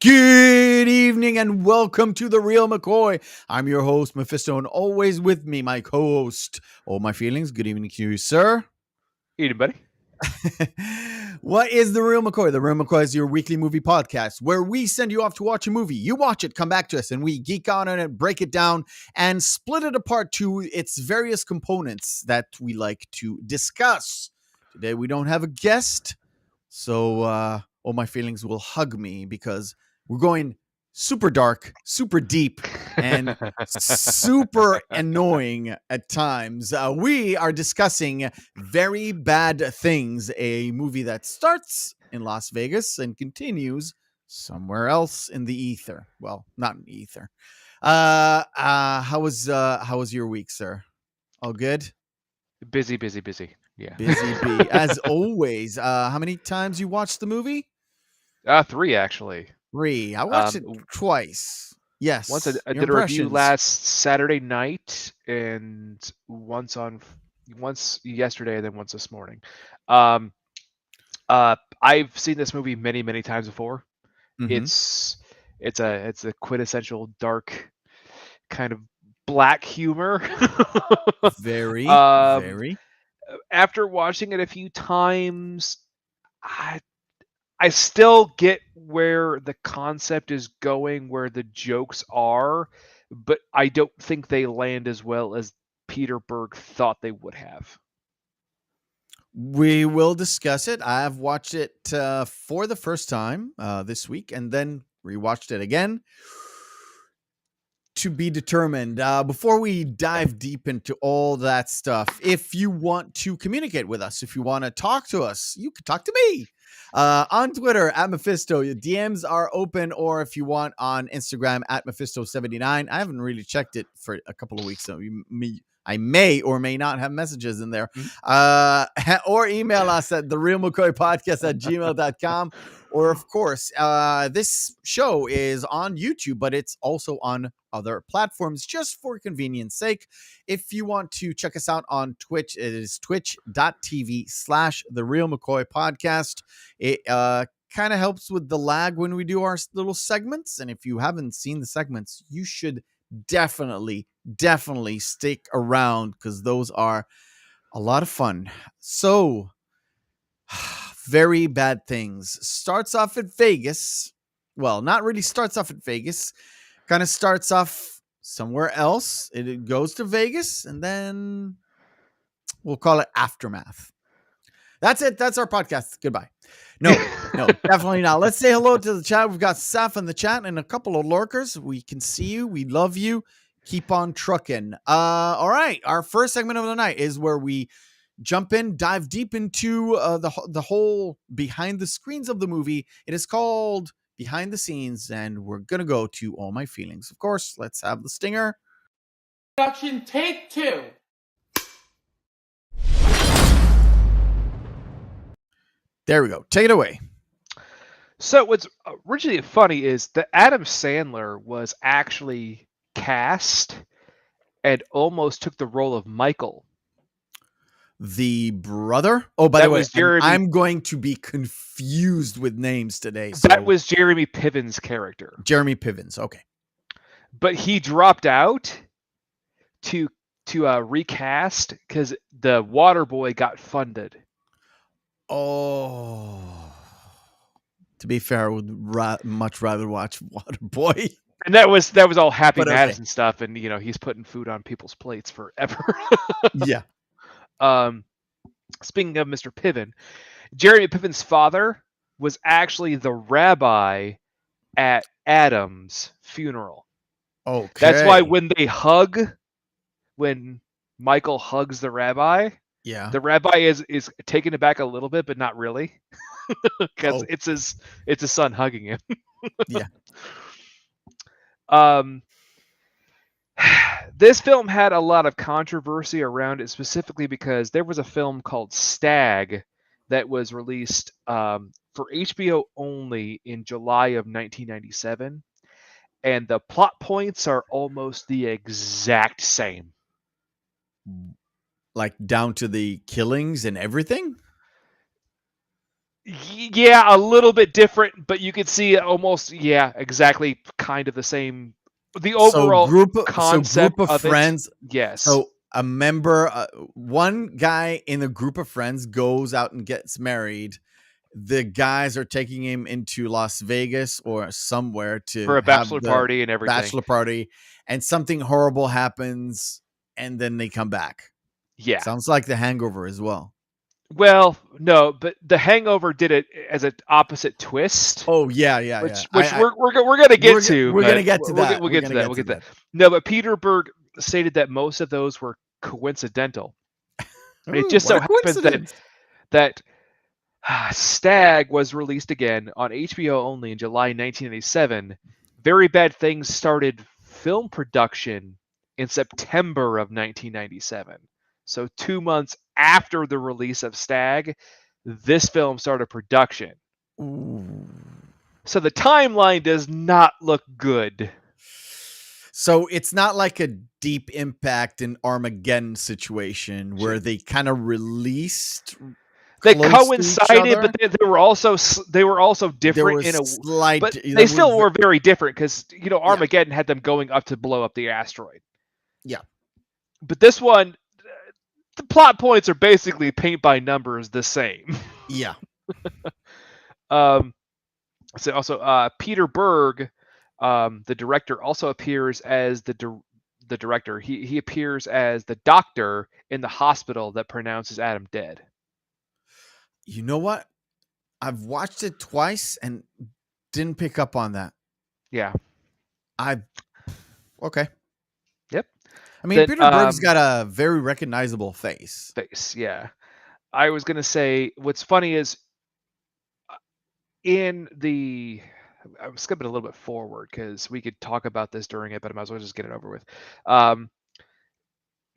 Good evening and welcome to the Reel McCoy. I'm your host, Mephisto, and always with me, my co-host. All my feelings. Good evening to you, sir. Evening, buddy. What is the Reel McCoy? The Reel McCoy is your weekly movie podcast where we send you off to watch a movie. You watch it, come back to us, and we geek out on it, break it down, and split it apart to its various components that we like to discuss. Today we don't have a guest, so all my feelings will hug me because we're going super dark, super deep, and super annoying at times. We are discussing Very Bad Things, a movie that starts in Las Vegas and continues somewhere else in the ether. Well, not in the ether. How was your week, sir? All good? Busy. Yeah. Busy bee, as always. How many times you watched the movie? 3 actually. 3. I watched it twice. Yes. Once I did a review last Saturday night, and once yesterday, and then once this morning. I've seen this movie many times before. Mm-hmm. It's a quintessential dark kind of black humor. Very. After watching it a few times, I still get where the concept is going, where the jokes are, but I don't think they land as well as Peter Berg thought they would have. We will discuss it. I've watched it for the first time this week and then rewatched it again. To be determined. Before we dive deep into all that stuff, if you want to communicate with us, if you want to talk to us, you can talk to me on Twitter at Mephisto. Your DMs are open, or if you want on Instagram at Mephisto79. I haven't really checked it for a couple of weeks, so I may or may not have messages in there. Or email us at thereelmccoypodcast@gmail.com. Or, of course, this show is on YouTube, but it's also on other platforms just for convenience sake. If you want to check us out on Twitch, it is twitch.tv/The Reel McCoy Podcast. It kind of helps with the lag when we do our little segments. And if you haven't seen the segments, you should definitely stick around because those are a lot of fun. So, Very Bad Things starts off at Vegas. Well, not really starts off at Vegas. Kind of starts off somewhere else. It goes to Vegas, and then we'll call it Aftermath. That's it. That's our podcast. Goodbye. No, definitely not. Let's say hello to the chat. We've got Saf in the chat and a couple of lurkers. We can see you. We love you. Keep on trucking. All right. Our first segment of the night is where we jump in, dive deep into the whole behind the screens of the movie. It is called Behind the Scenes, and we're going to go to All My Feelings. Of course, let's have the stinger. Production take 2. There we go. Take it away. So what's originally funny is that Adam Sandler was actually cast and almost took the role of Michael. The brother? Oh, by the way, Jeremy, I'm going to be confused with names today. So. That was Jeremy Piven's character. Jeremy Piven's, okay. But he dropped out to recast because the Waterboy got funded. Oh. To be fair, I would much rather watch Waterboy. And that was all Happy Madison stuff, and he's putting food on people's plates forever. Yeah. Speaking of Mr. Piven, Jeremy Piven's father was actually the rabbi at Adam's funeral. Okay. That's why when Michael hugs the rabbi, the rabbi is taken aback a little bit, but not really, because it's his son hugging him. Yeah. This film had a lot of controversy around it, specifically because there was a film called Stag that was released for HBO only in July of 1997, and the plot points are almost the exact same. Like down to the killings and everything? Yeah, a little bit different, but you could see almost, exactly kind of the same. The overall concept of friends. Yes. So a member, one guy in a group of friends goes out and gets married. The guys are taking him into Las Vegas or somewhere for a bachelor party and everything. Bachelor party, and something horrible happens, and then they come back. Yeah. Sounds like The Hangover as well. Well, no, but The Hangover did it as an opposite twist. Oh yeah. Which we're gonna get to. We're gonna get to that. We'll get to that. No, but Peter Berg stated that most of those were coincidental. Ooh, it just so happens that Stag was released again on HBO only in July 1997. Very Bad Things started film production in September of 1997. So 2 months after the release of Stag, this film started production. Ooh. So the timeline does not look good. So it's not like a Deep Impact and Armageddon situation where they kind of released. They coincided, but they were also different in a slight. But they still were very different because Armageddon had them going up to blow up the asteroid. Yeah, but this one, the plot points are basically paint by numbers the same. Yeah. So also Peter Berg, the director, also appears as the director. He appears as the doctor in the hospital that pronounces Adam dead. You know what? I've watched it twice and didn't pick up on that. Yeah. Okay. Yep. I mean, Peter Berg's got a very recognizable face. Yeah. I was going to say, what's funny is I'm skipping a little bit forward because we could talk about this during it, but I might as well just get it over with.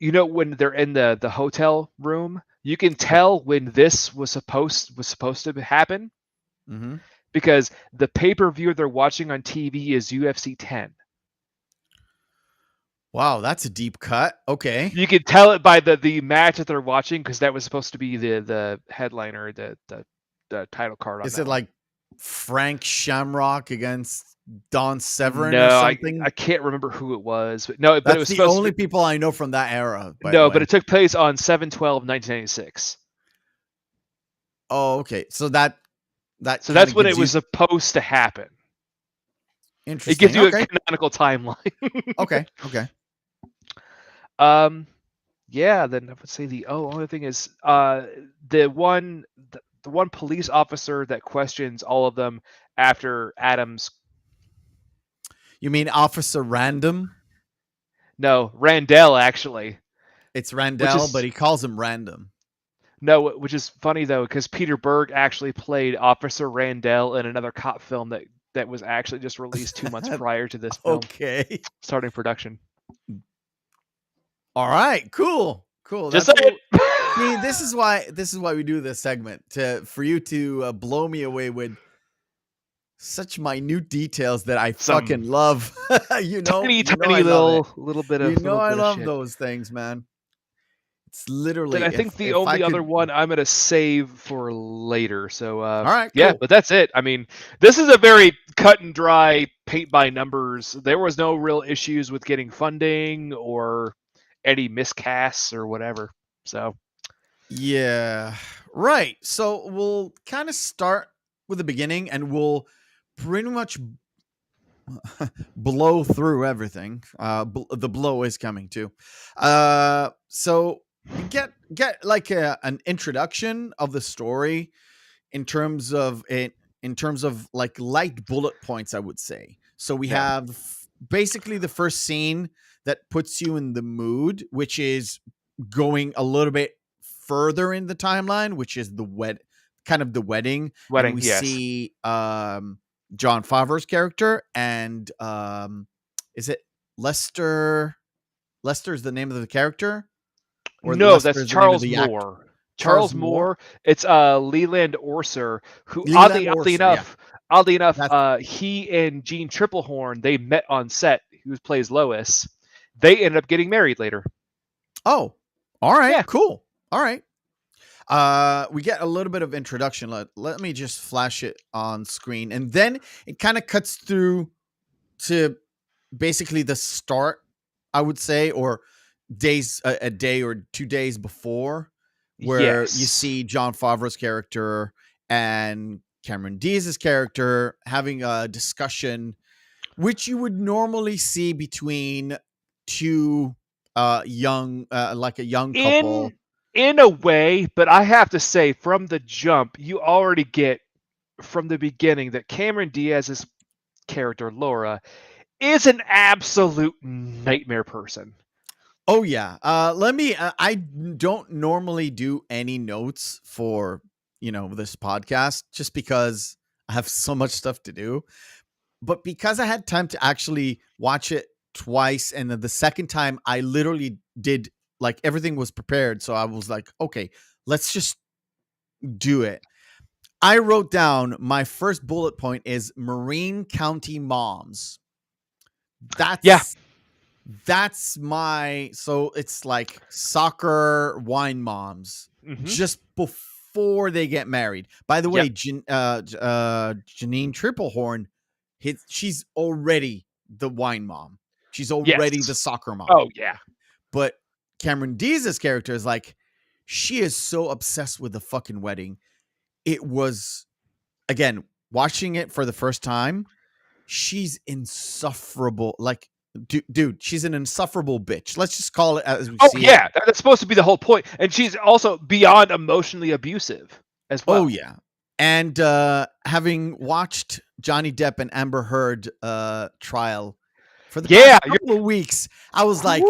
When they're in the hotel room, you can tell when this was supposed to happen, because the pay-per-view they're watching on TV is UFC 10. Wow, that's a deep cut. Okay. You can tell it by the match that they're watching, because that was supposed to be the headliner, the title card on Is that it one. like Frank Shamrock against Don Severin or No, something? I can't remember who it was, but no, but it That's was the supposed only to be, people I know from that era, by the no, way. but it took place on 7/12/1996. Oh, okay. So that So that's kinda when gives it was you supposed to happen. It interesting. gives you Okay. a canonical timeline. Okay. Yeah, then I would say the only thing is the one police officer that questions all of them after Adams. You mean Officer Random? No, Randall, actually. It's Which Randall, is but he calls him Random. No, which is funny though, because Peter Berg actually played Officer Randall in another cop film that was actually just released 2 months prior to this film Okay. starting production. All right. Cool. Just That's saying. see, this is why we do this segment, for you to blow me away with such minute details that I Some fucking love. you know tiny I love it. little bit You of know I love shit. those things, man. It's Then literally I think the if I only other could. one I'm gonna save for later. So All right, yeah, cool. but that's it. I mean, this is a very cut and dry, paint by numbers. There was no real issues with getting funding or any miscasts or whatever. So Yeah. Right. So we'll kind of start with the beginning and we'll pretty much blow through everything. The blow is coming too. So we get like an introduction of the story in terms of like light bullet points, I would say. So we Yeah. have basically the first scene that puts you in the mood, which is going a little bit further in the timeline, which is the wedding, and we yes. see John Favreau's character and is it Lester? Lester's the name of the character, or No, Lester that's is the name of Charles the actor? Moore. Charles Moore. It's Leland Orser, who Leland oddly Orser, yeah. enough, That's he and Jean Triplehorn, they met on set. Who plays Lois? They ended up getting married later. oh, all right, Yeah. cool. All right. We get a little bit of introduction. Let me just flash it on screen, and then it kind of cuts through to basically the start, I would say, or days a day or 2 days before, where you Yes. see John Favreau's character and Cameron Diaz's character having a discussion, which you would normally see between two young like a young couple. In a way, but I have to say, from the jump, you already get from the beginning that Cameron Diaz's character, Laura, is an absolute nightmare person. Oh yeah. Let me. I don't normally do any notes for this podcast just because I have so much stuff to do. But because I had time to actually watch it twice, and then the second time I literally did, like, everything was prepared, so I was like, okay, let's just do it. I wrote down my first bullet point is Marine County moms. That's my, so it's like soccer wine moms just before they get married. By the way, Janine Triplehorn, she's already the wine mom. She's already the soccer mom. Oh yeah. But Cameron Diaz's character is like, she is so obsessed with the fucking wedding. It was, again, watching it for the first time, she's insufferable. Like, dude, she's an insufferable bitch. Let's just call it as we see it. Yeah, that's supposed to be the whole point. And she's also beyond emotionally abusive as well. Oh yeah. And having watched Johnny Depp and Amber Heard trial for the past couple of weeks, I was like,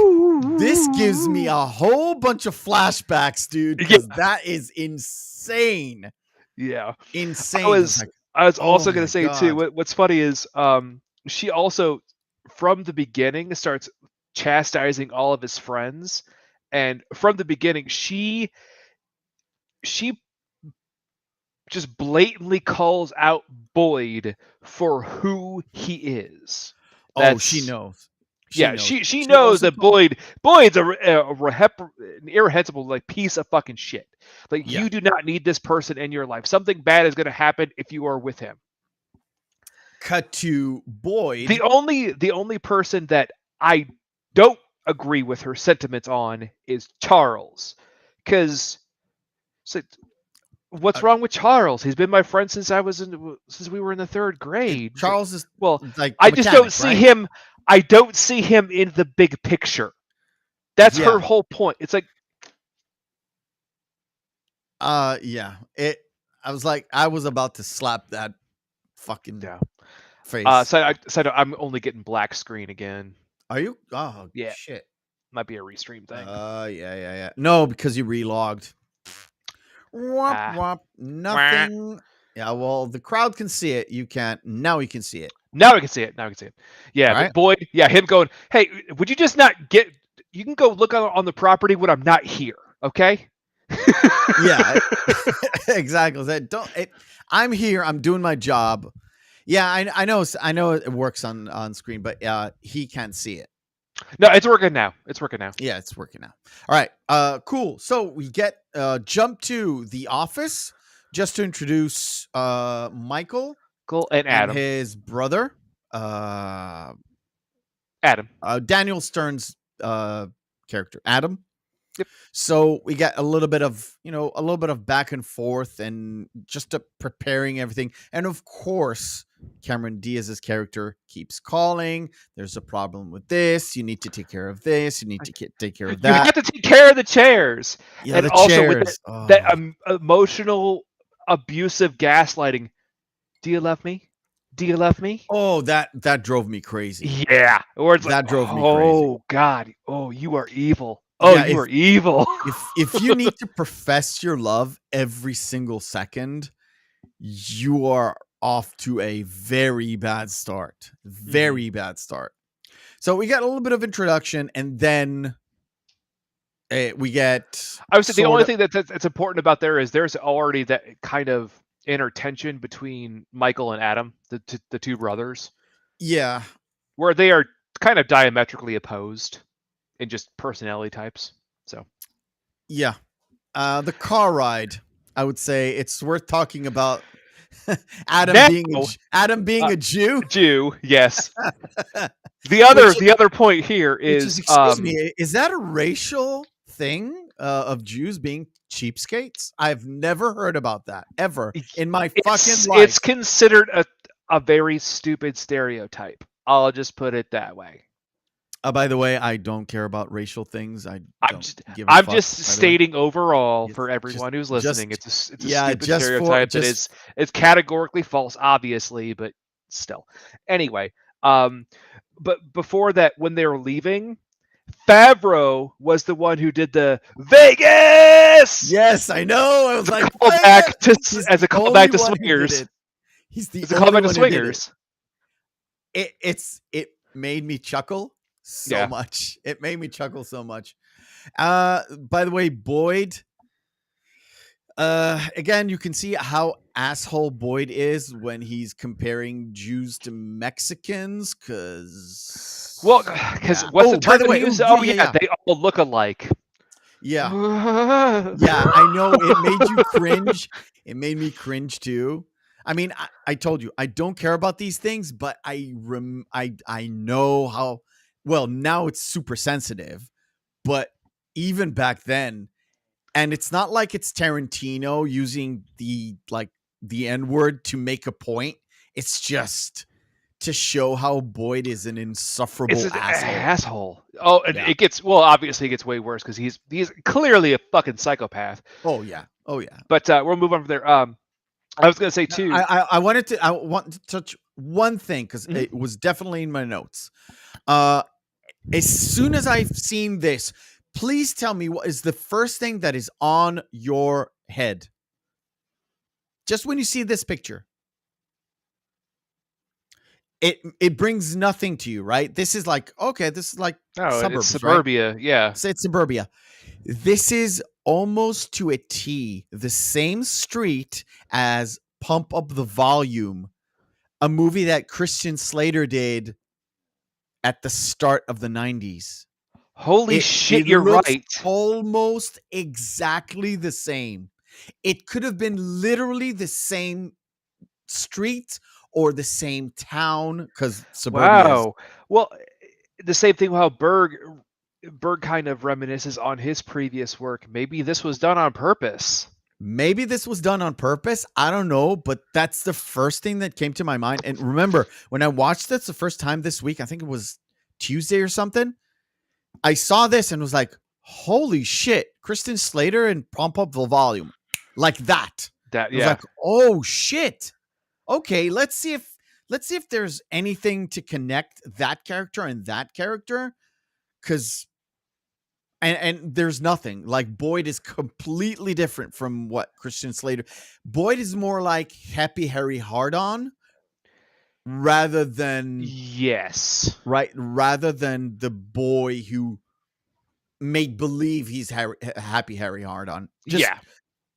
this gives me a whole bunch of flashbacks, dude, because that is insane. Yeah. Insane. I was also going to say too, what's funny is she also, from the beginning, starts chastising all of his friends, and from the beginning she just blatantly calls out Boyd for who he is. She knows. She knows that Boyd's an irreprehensible like piece of fucking shit. Like you do not need this person in your life. Something bad is going to happen if you are with him. Cut to Boyd. The only person that I don't agree with her sentiments on is Charles, because what's wrong with Charles? He's been my friend since we were in the third grade. Charles is like I just don't see him. I don't see him in the big picture. That's her whole point. It's like, I was about to slap that fucking face. So I'm only getting black screen again. Are you? Oh yeah, shit. Might be a restream thing. Yeah. No, because you relogged. Womp. Nothing. Wah. Yeah, well, the crowd can see it. You can't. Now you can see it. Now I can see it. Yeah, right? But Boyd, him going, hey, would you just not get... You can go look on the property when I'm not here, okay? Yeah, exactly. I'm here. I'm doing my job. Yeah, I know it works on screen, but he can't see it. No, it's working now. Yeah, it's working now. All right, cool. So we get jump to the office just to introduce Michael and Adam, and his brother, Adam. Daniel Stern's character, Adam. Yep. So we get a little bit of back and forth and just preparing everything. And of course, Cameron Diaz's character keeps calling. There's a problem with this. You need to take care of this. You need to take care of that. You have to take care of the chairs. Yeah, and the also chairs. With that emotional, abusive gaslighting. Do you love me? Do you love me? Oh, that drove me crazy. Yeah. Or it's that drove me crazy. Oh, God. Oh, you are evil. Oh, yeah, you are evil. if you need to profess your love every single second, you are off to a very bad start. Very bad start. So we got a little bit of introduction, and then we get... I would say the only thing that's important about there's already that kind of inner tension between Michael and Adam, the two brothers. Yeah. Where they are kind of diametrically opposed in just personality types. So yeah, the car ride, I would say it's worth talking about. Adam being a Jew, yes. the other point here is excuse me, is that a racial thing of Jews being cheapskates? I've never heard about that ever in my fucking life. It's considered a very stupid stereotype. I'll just put it that way. By the way, I don't care about racial things. I'm just stating overall for everyone who's listening. It's a stupid stereotype that is categorically false, obviously, but still. Anyway, but before that, when they were leaving, Favreau was the one who did the Vegas. Yes, I know. I was like, as a callback to Swingers. He's the callback to Swingers. It made me chuckle. So much. It made me chuckle so much. By the way, Boyd, again, you can see how asshole Boyd is when he's comparing Jews to Mexicans, because what's the term that he used? They all look alike. Yeah. Yeah, I know. It made you cringe. It made me cringe too. I mean, I told you, I don't care about these things, but I know how... Well, now it's super sensitive, but even back then, and it's not like it's Tarantino using the N-word to make a point. It's just to show how Boyd is an insufferable asshole. Oh, and it gets obviously it gets way worse because he's clearly a fucking psychopath. Oh yeah. But we'll move on from there. I was gonna say too. I want to touch one thing because it was definitely in my notes. As soon as I've seen this, please tell me what is the first thing that is on your head. Just when you see this picture. It brings nothing to you, right? This is like, okay, this is like suburbs, it's suburbia, right? yeah. So it's suburbia. This is almost to a T the same street as Pump Up the Volume, a movie that Christian Slater did at the start of the 90s. Holy It shit, it you're looks right. almost exactly the same. It could have been literally the same street or the same town because suburbia is. Wow. Well, the same thing how Berg kind of reminisces on his previous work. Maybe this was done on purpose. Maybe this was done on purpose. I don't know, but that's the first thing that came to my mind. And remember, when I watched this the first time this week, I think it was Tuesday or something, I saw this and was like, holy shit, Christian Slater and Pump Up the Volume. Like that. That I was like, oh shit. Okay, let's see if there's anything to connect that character and that character. Cause and there's nothing. Like Boyd is completely different from what Christian Slater. Boyd is more like Happy Harry Hard-On rather than yes. rather than the boy who make believe he's Happy Harry Hard-On. Just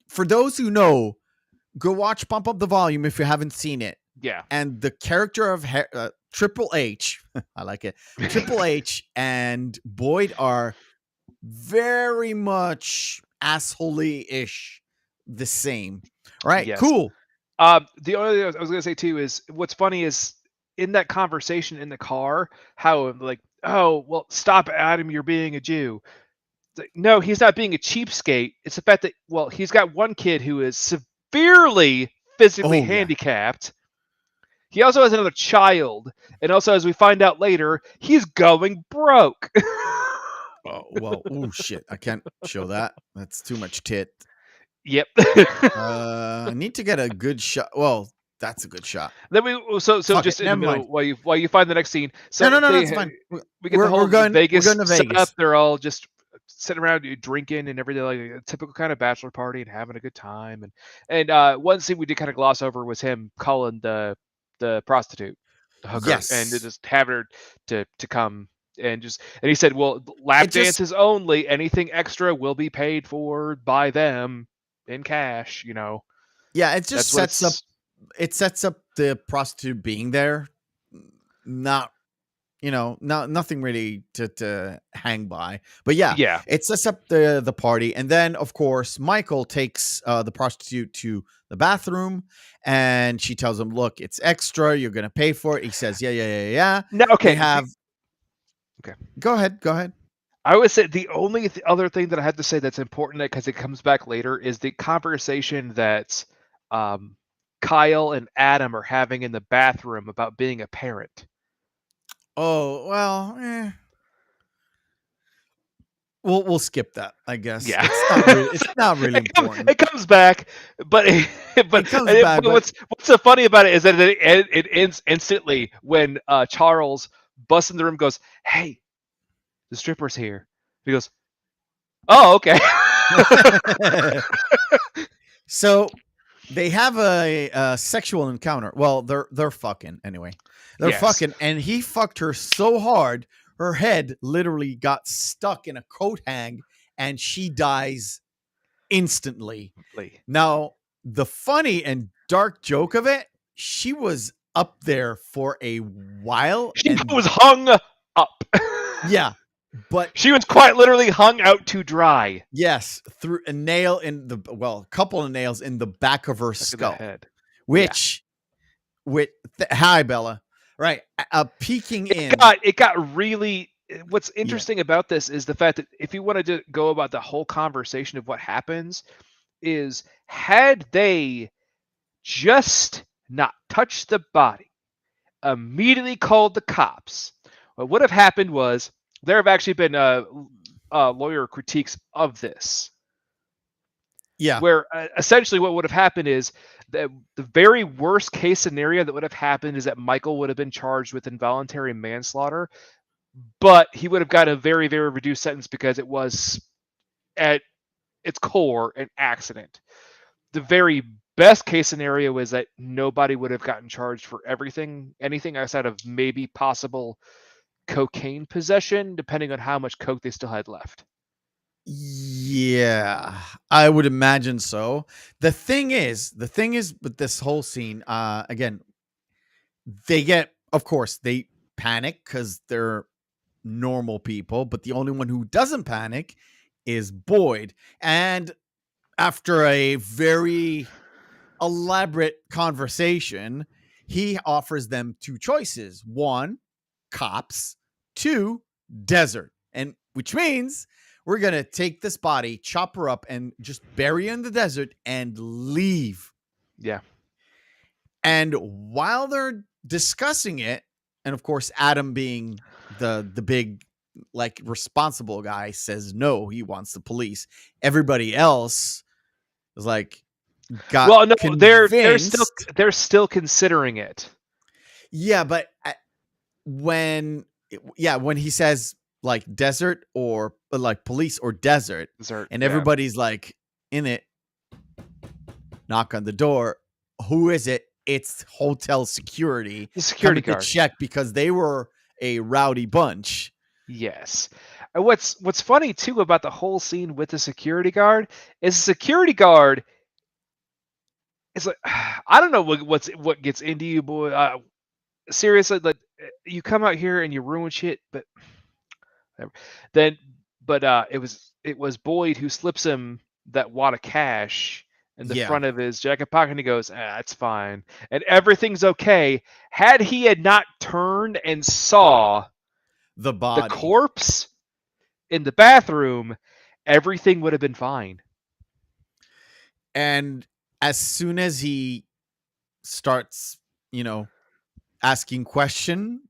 for those who know, go watch Pump Up the Volume if you haven't seen it. Yeah. And the character of Triple H, I like it. Triple H and Boyd are very much asshole-ish the same. All right, Yes. cool. The only thing I was going to say too is what's funny is in that conversation in the car, how like, oh, well, stop, Adam, you're being a Jew. Like, no, he's not being a cheapskate. It's the fact that, well, he's got one kid who is severely physically handicapped. He also has another child. And also, as we find out later, he's going broke. Oh, well, oh, shit. I can't show that. That's too much tit. Yep. I need to get a good shot. Well, that's a good shot. Then so just in the middle while you find the next scene. So no, that's fine. We get the whole Vegas to Vegas. Set up. They're all just sitting around drinking and everything, like a typical kind of bachelor party and having a good time. And one scene we did kind of gloss over was him calling the prostitute, the hooker, and just having her to come. And he said, well, lap dances only. Anything extra will be paid for by them in cash. Yeah, it just sets up the prostitute being there, not nothing really to hang by. But yeah, it sets up the party, and then of course Michael takes the prostitute to the bathroom, and she tells him, "Look, it's extra. You're gonna pay for it." He says, "Yeah." No, okay. Okay. Go ahead. I would say the only other thing that I have to say that's important because it comes back later is the conversation that Kyle and Adam are having in the bathroom about being a parent. Oh, well, We'll skip that, I guess. Yeah. It's not really important. It comes back, but what's so funny about it is that it ends instantly when Charles busts in the room and goes, "Hey, the stripper's here." He goes, "Oh, okay." So they have a sexual encounter. Well, they're fucking anyway. They're fucking, and he fucked her so hard, her head literally got stuck in a coat hang, and she dies instantly. Now, the funny and dark joke of it, she was up there for a while. She was hung up. Yeah. But she was quite literally hung out to dry. Yes, through a nail a couple of nails in the back of her skull. Head. Which, hi Bella, right? Peeking in. It got really. What's interesting about this is the fact that if you wanted to go about the whole conversation of what happens, is had they just not touched the body, immediately called the cops, what would have happened was. There have actually been lawyer critiques of this. Yeah. Where essentially what would have happened is that the very worst case scenario that would have happened is that Michael would have been charged with involuntary manslaughter, but he would have got a very, very reduced sentence because it was at its core an accident. The very best case scenario is that nobody would have gotten charged for anything outside of maybe possible cocaine possession, depending on how much coke they still had left. Yeah, I would imagine so. The thing is with this whole scene, again, of course, they panic because they're normal people, but the only one who doesn't panic is Boyd. And after a very elaborate conversation, he offers them two choices: one, cops; two, desert. And which means we're going to take this body, chop her up, and just bury her in the desert and leave. Yeah. And while they're discussing it, and of course, Adam being the big, like, responsible guy, says no, he wants the police. Everybody else is like, got Well, no, convinced. they're still considering it. Yeah, but when he says like desert or like police or desert, and everybody's like in it, knock on the door. Who is it? It's hotel security. The security coming guard. to check because they were a rowdy bunch. Yes. And what's funny too about the whole scene with the security guard is the security guard is like, I don't know what gets into you, boy. Seriously, like, you come out here and you ruin shit, but then it was Boyd who slips him that wad of cash in the front of his jacket pocket, and he goes, "It's fine," and everything's okay. Had he had not turned and saw the body, the corpse in the bathroom, everything would have been fine. And as soon as he starts, asking question,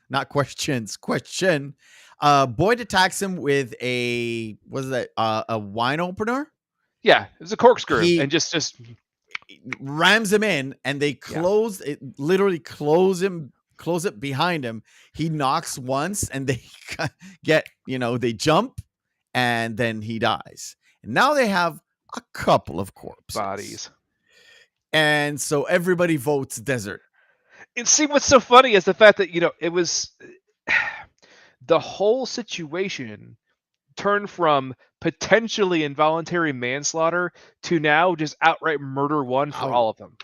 not questions, question, Boyd attacks him with a wine opener? Yeah, it was a corkscrew, and just rams him in, and they close it, literally close it behind him. He knocks once, and they they jump, and then he dies. And now they have a couple of corpses. Bodies. And so everybody votes desert. And see, what's so funny is the fact that, it was the whole situation turned from potentially involuntary manslaughter to now just outright murder one for all of them.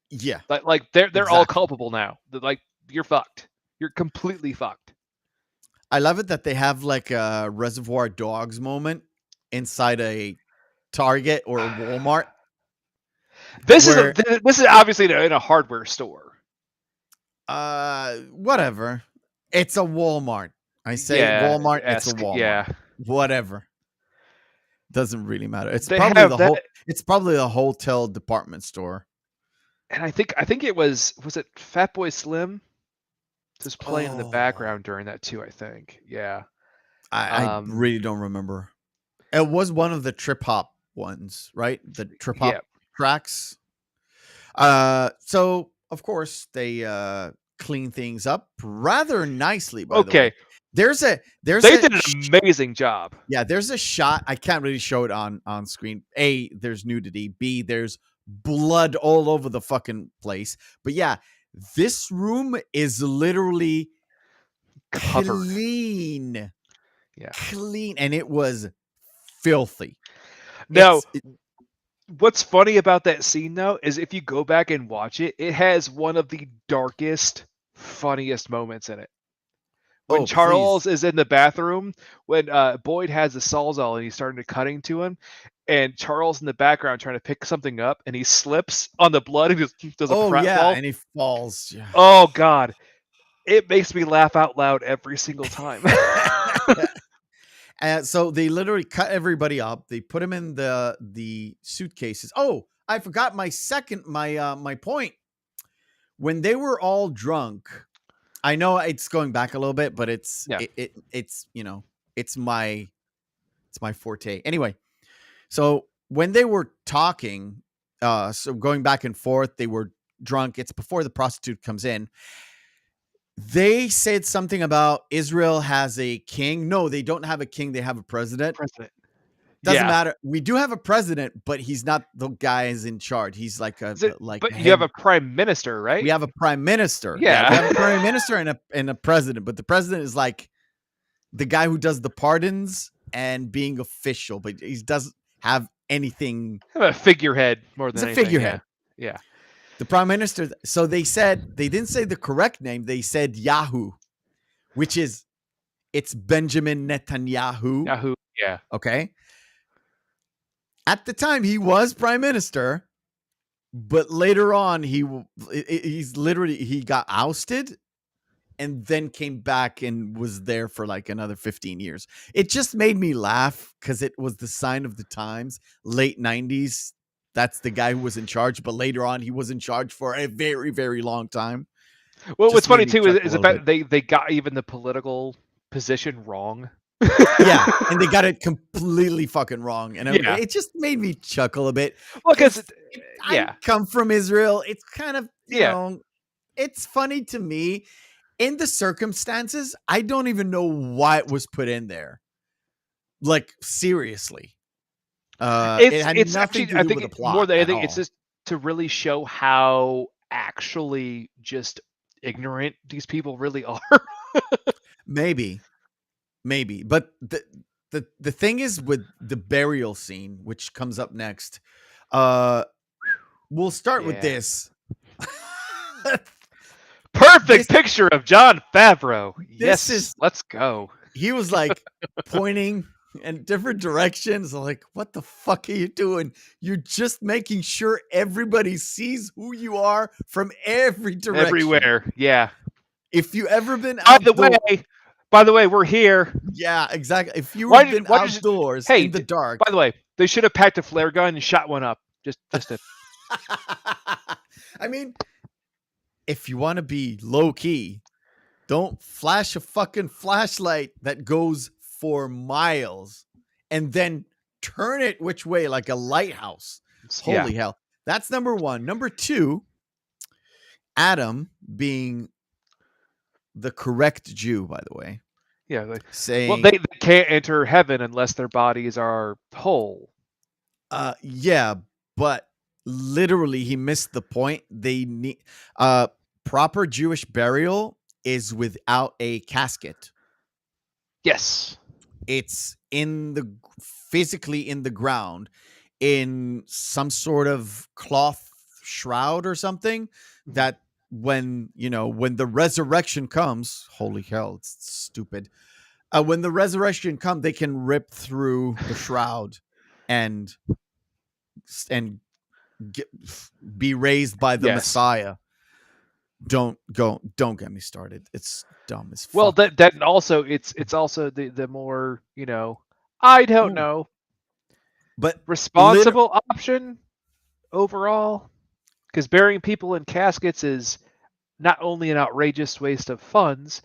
Yeah. Like they're all culpable now. Like, you're fucked. You're completely fucked. I love it that they have like a Reservoir Dogs moment inside a Target or a Walmart. This is obviously in a hardware store. Whatever. It's a Walmart. I say Walmart. It's a Walmart. Yeah. Whatever. Doesn't really matter. It's probably the hotel department store. And I think it was it Fatboy Slim just playing in the background during that too, I think. Yeah. I really don't remember. It was one of the trip hop ones, right? The trip hop tracks. So of course they clean things up rather nicely, by the way. They did an amazing job. Yeah, there's a shot. I can't really show it on screen. A, there's nudity. B, there's blood all over the fucking place. But yeah, this room is literally covered. Clean. Yeah. Clean. And it was filthy. Now, what's funny about that scene, though, is if you go back and watch it, it has one of the darkest, funniest moments in it. When Charles is in the bathroom, when Boyd has the Sawzall and he's starting to cutting to him, and Charles in the background trying to pick something up, and he slips on the blood and just does a pratfall. And he falls. Yeah. Oh, God. It makes me laugh out loud every single time. And so they literally cut everybody up. They put them in the suitcases. Oh, I forgot my point. When they were all drunk, I know it's going back a little bit, but it's my forte. Anyway, so when they were talking, so going back and forth, they were drunk. It's before the prostitute comes in. They said something about Israel has a king. No, they don't have a king. They have a president. Doesn't matter. We do have a president, but he's not the guy who's in charge. He's like But you have a prime minister, right? We have a prime minister. Yeah. We have a prime minister and a president. But the president is like the guy who does the pardons and being official, but he doesn't have anything. A figurehead more He's than a anything. figurehead. Yeah. The prime minister. So they didn't say the correct name. They said Yahoo, which is it's Benjamin Netanyahu. Yahoo. Yeah. Okay. At the time, he was prime minister, but later on, he got ousted and then came back and was there for like another 15 years. It just made me laugh because it was the sign of the times, late 90s. That's the guy who was in charge, but later on, he was in charge for a very, very long time. Well, what's Just made funny me too chuckle is a little about they got even the political position wrong. Yeah, and they got it completely fucking wrong, and Yeah. it just made me chuckle a bit. Well, because I come from Israel. It's kind of you Yeah. know, it's funny to me in the circumstances. I don't even know why it was put in there. Like seriously, it had it's nothing actually, to I do think with the it- plot more than at anything, all. it's just to really show how actually just ignorant these people really are. Maybe, but the thing is with the burial scene, which comes up next. We'll start with Yeah. this. Perfect picture of Jon Favreau. Yes, let's go. He was like pointing in different directions. I'm like, what the fuck are you doing? You're just making sure everybody sees who you are from every direction. Everywhere. Yeah. If you ever been outdoors. By the way, we're here. Yeah, exactly. If you have been outdoors in the dark. By the way, they should have packed a flare gun and shot one up. Just to I mean, if you want to be low key, don't flash a fucking flashlight that goes for miles and then turn it which way like a lighthouse. Holy hell. That's number one. Number two, Adam being the correct Jew, by the way. Yeah. Saying, well, they can't enter heaven unless their bodies are whole. Yeah, but literally he missed the point. They need proper Jewish burial is without a casket. Yes. It's physically in the ground in some sort of cloth shroud or something that when the resurrection comes, holy hell, it's stupid. When the resurrection comes, they can rip through the shroud and be raised by the Messiah. Don't get me started. It's dumb as fuck. Well, that also it's also the more I don't know, but responsible option overall, because burying people in caskets is not only an outrageous waste of funds,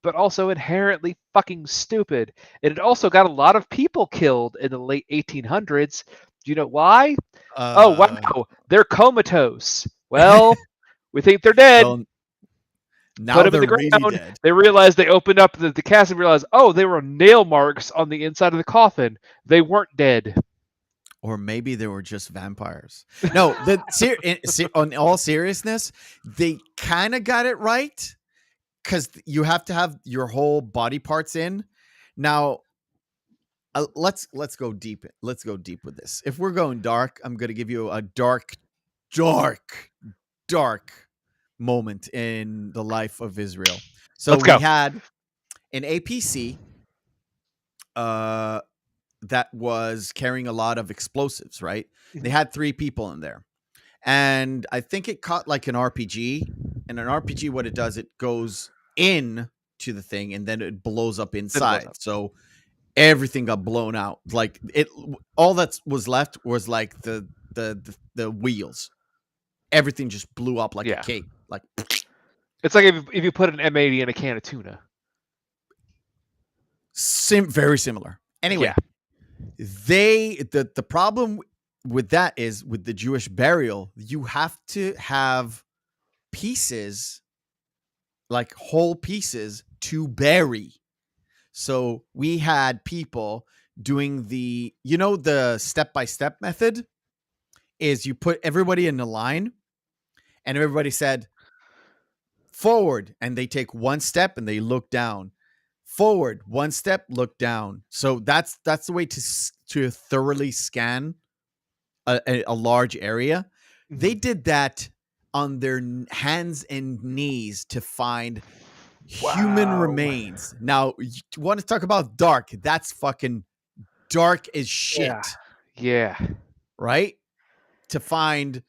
but also inherently fucking stupid. And it also got a lot of people killed in the late 1800s. Do you know why? Oh wow, they're comatose. Well. We think they're dead. Well, now put them in the really ground. Dead. They realized they opened up the casket and realized, oh, there were nail marks on the inside of the coffin. They weren't dead. Or maybe they were just vampires. No, on all seriousness, they kind of got it right because you have to have your whole body parts in. Now, let's go deep. Let's go deep with this. If we're going dark, I'm going to give you a dark moment in the life of Israel. So we had an APC that was carrying a lot of explosives, right? They had 3 people in there. And I think it caught like an RPG. And an RPG, what it does, it goes in to the thing and then it blows up inside. So everything got blown out. Like all that was left was like the wheels. Everything just blew up like a cake. Like it's like if you put an M80 in a can of tuna. Very similar. Anyway, the problem with that is with the Jewish burial, you have to have pieces, like whole pieces, to bury. So we had people doing the step-by-step method is you put everybody in a line and everybody said forward and they take one step and they look down, Forward, one step, look down. So that's the way to thoroughly scan a large area. They did that on their hands and knees to find human Wow. remains. Now, you want to talk about dark? That's fucking dark as shit, Yeah. right? To find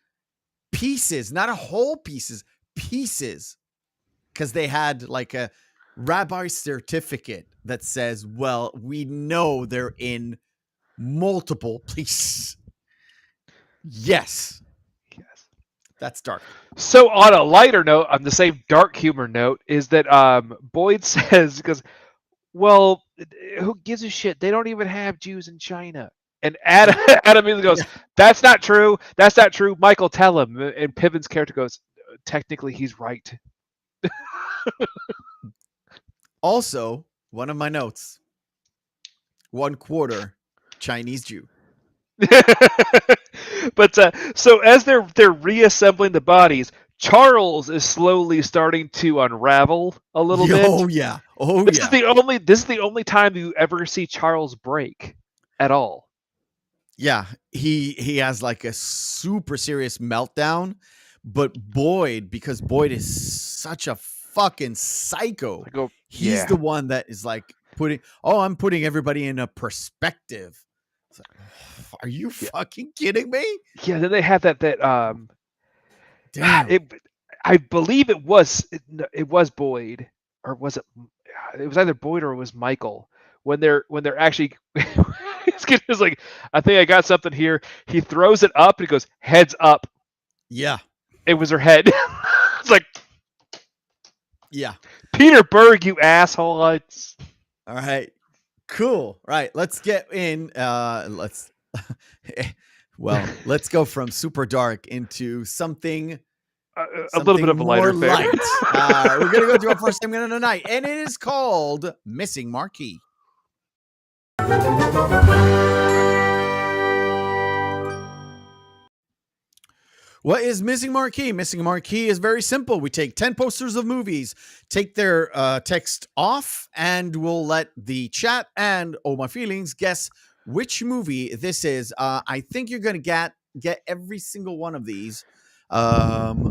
pieces, not a whole pieces, because they had like a rabbi certificate that says, well, we know they're in multiple places. Yes, Yes. that's dark. So on a lighter note, on the same dark humor note, is that Boyd says, because, well, who gives a shit? They don't even have Jews in China. And Adam, Adam immediately goes, Yeah. that's not true. That's not true. Michael, tell him. And Piven's character goes, technically, he's right. Also, one of my notes, 1/4 Chinese Jew. But so as they're reassembling the bodies, Charles is slowly starting to unravel a little bit. Oh yeah. Oh This yeah. is the only time you ever see Charles break at all. Yeah, he has like a super serious meltdown, but Boyd, because Boyd is such a fucking psycho, I go, he's yeah. the one that is like I'm putting everybody in a perspective. It's like, are you fucking kidding me? Yeah, then they have that Damn. I believe it was Boyd, or was it? It was either Boyd or it was Michael when they're actually. It's like, I think I got something here. He throws it up and he goes, heads up. Yeah. It was her head. It's like, Yeah. Peter Berg, you asshole. All right. Cool. Right. Let's get in. Let's go from super dark into something A little bit of a lighter more affair. light. We're gonna go to our first segment of the night, and it is called Missing Marquee. What is Missing Marquee? Missing Marquee is very simple. We take 10 posters of movies, take their text off, and we'll let the chat and Oh My Feelings guess which movie this is. I think you're going to get every single one of these. But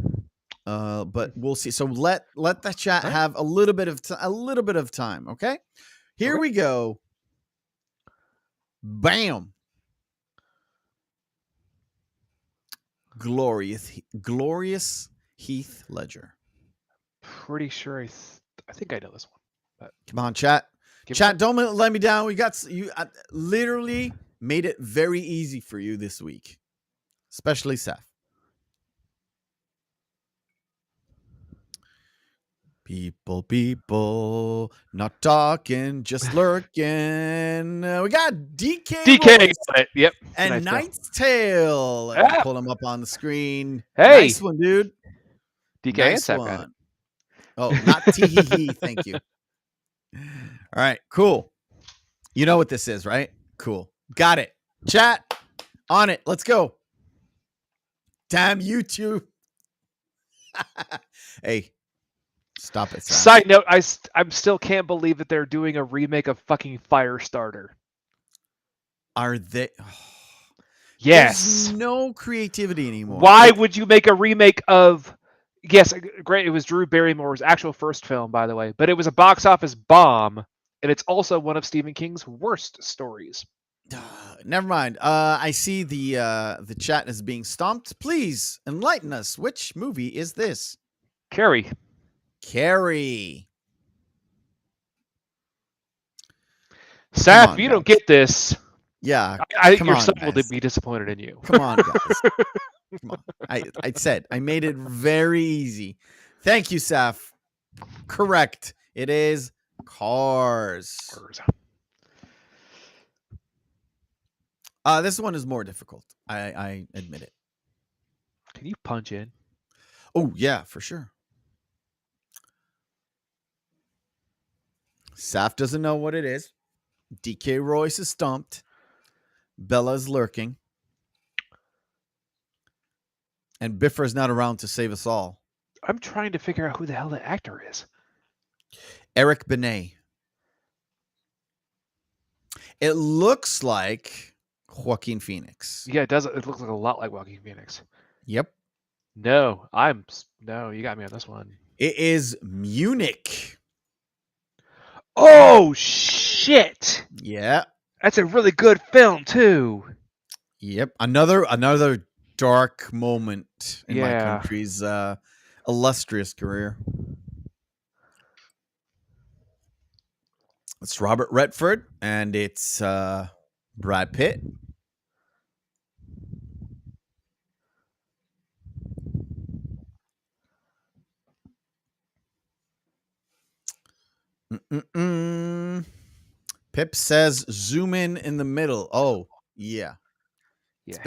we'll see. So let the chat have a little bit of time, okay? Here we go. Bam. Glorious Heath Ledger. Pretty sure I think I know this one. But come on, chat. Chat, don't let me down. We got you. I literally made it very easy for you this week, especially Seth. People, not talking, just lurking. We got DK. Yep. And Knight's Tale. Let me pull them up on the screen. Hey, nice one, dude. DK nice and one. Oh, not tee. Thank you. All right, cool. You know what this is, right? Cool. Got it. Chat on it. Let's go. Damn YouTube. Hey, stop it. Sam. Side note, I still can't believe that they're doing a remake of fucking Firestarter. Are they? Oh. Yes. There's no creativity anymore. Why would you make a remake of? Yes, great. It was Drew Barrymore's actual first film, by the way, but it was a box office bomb, and it's also one of Stephen King's worst stories. Never mind. I see the chat is being stomped. Please enlighten us. Which movie is this? Carrie. Saf, if you don't get this, yeah, I think your son will be disappointed in you. Come on, guys. Come on. I said I made it very easy. Thank you, Saf. Correct. It is Cars. This one is more difficult. I admit it. Can you punch in? Oh, yeah, for sure. Saf doesn't know what it is. DK Royce is stumped. Bella's lurking. And Biffer's not around to save us all. I'm trying to figure out who the hell the actor is. Eric Benet. it. It looks like Joaquin Phoenix. Yeah, it does. It looks like a lot like Joaquin Phoenix. Yep. No, you got me on this one. It is Munich. Oh shit! Yeah. That's a really good film too. Yep. Another dark moment in my Yeah. country's illustrious career. It's Robert Redford and it's Brad Pitt. Pip says zoom in the middle. Oh, yeah. It's Yeah.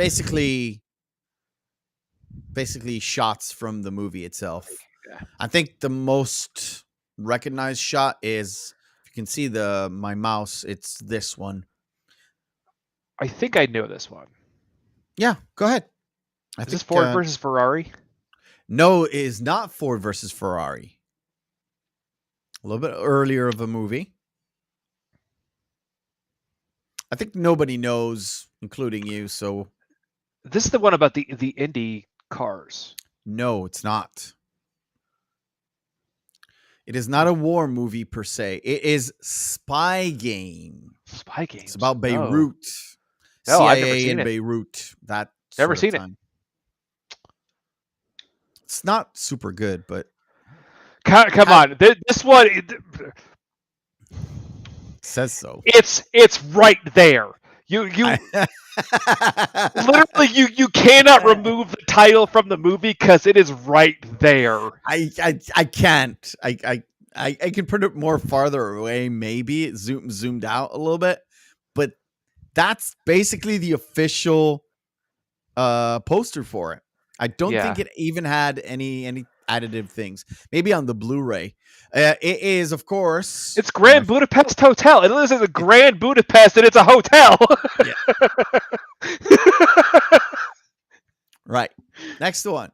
basically shots from the movie itself. Yeah. I think the most recognized shot is, if you can see my mouse, it's this one. I think I know this one. Yeah, go ahead. Is this Ford versus Ferrari? No, it is not Ford versus Ferrari. A little bit earlier of a movie. I think nobody knows, including you, so... This is the one about the Indy cars. No, it's not. It is not a war movie per se. It is Spy Game. Spy Games. It's about Beirut. No, CIA I've never seen in it. Beirut. That Never sort of seen it. time. It's not super good, but Come on, this one. says so. It's right there. You literally you cannot remove the title from the movie because it is right there. I can't. I can put it more farther away. Maybe it zoomed out a little bit, but that's basically the official poster for it. I don't think it even had any additive things. Maybe on the Blu-ray. It is, of course. It's Grand Budapest Hotel. It is a Grand Budapest, and it's a hotel. Right. Next one.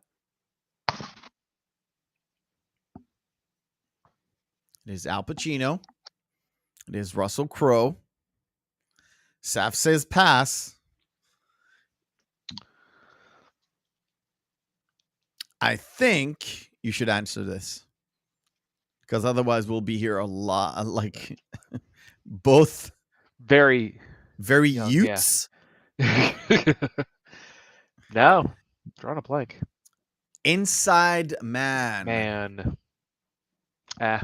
It is Al Pacino. It is Russell Crowe. Saf says pass. I think you should answer this, because otherwise we'll be here a lot. Like both very young, Utes. Yeah. No, drawing a blank. Inside Man.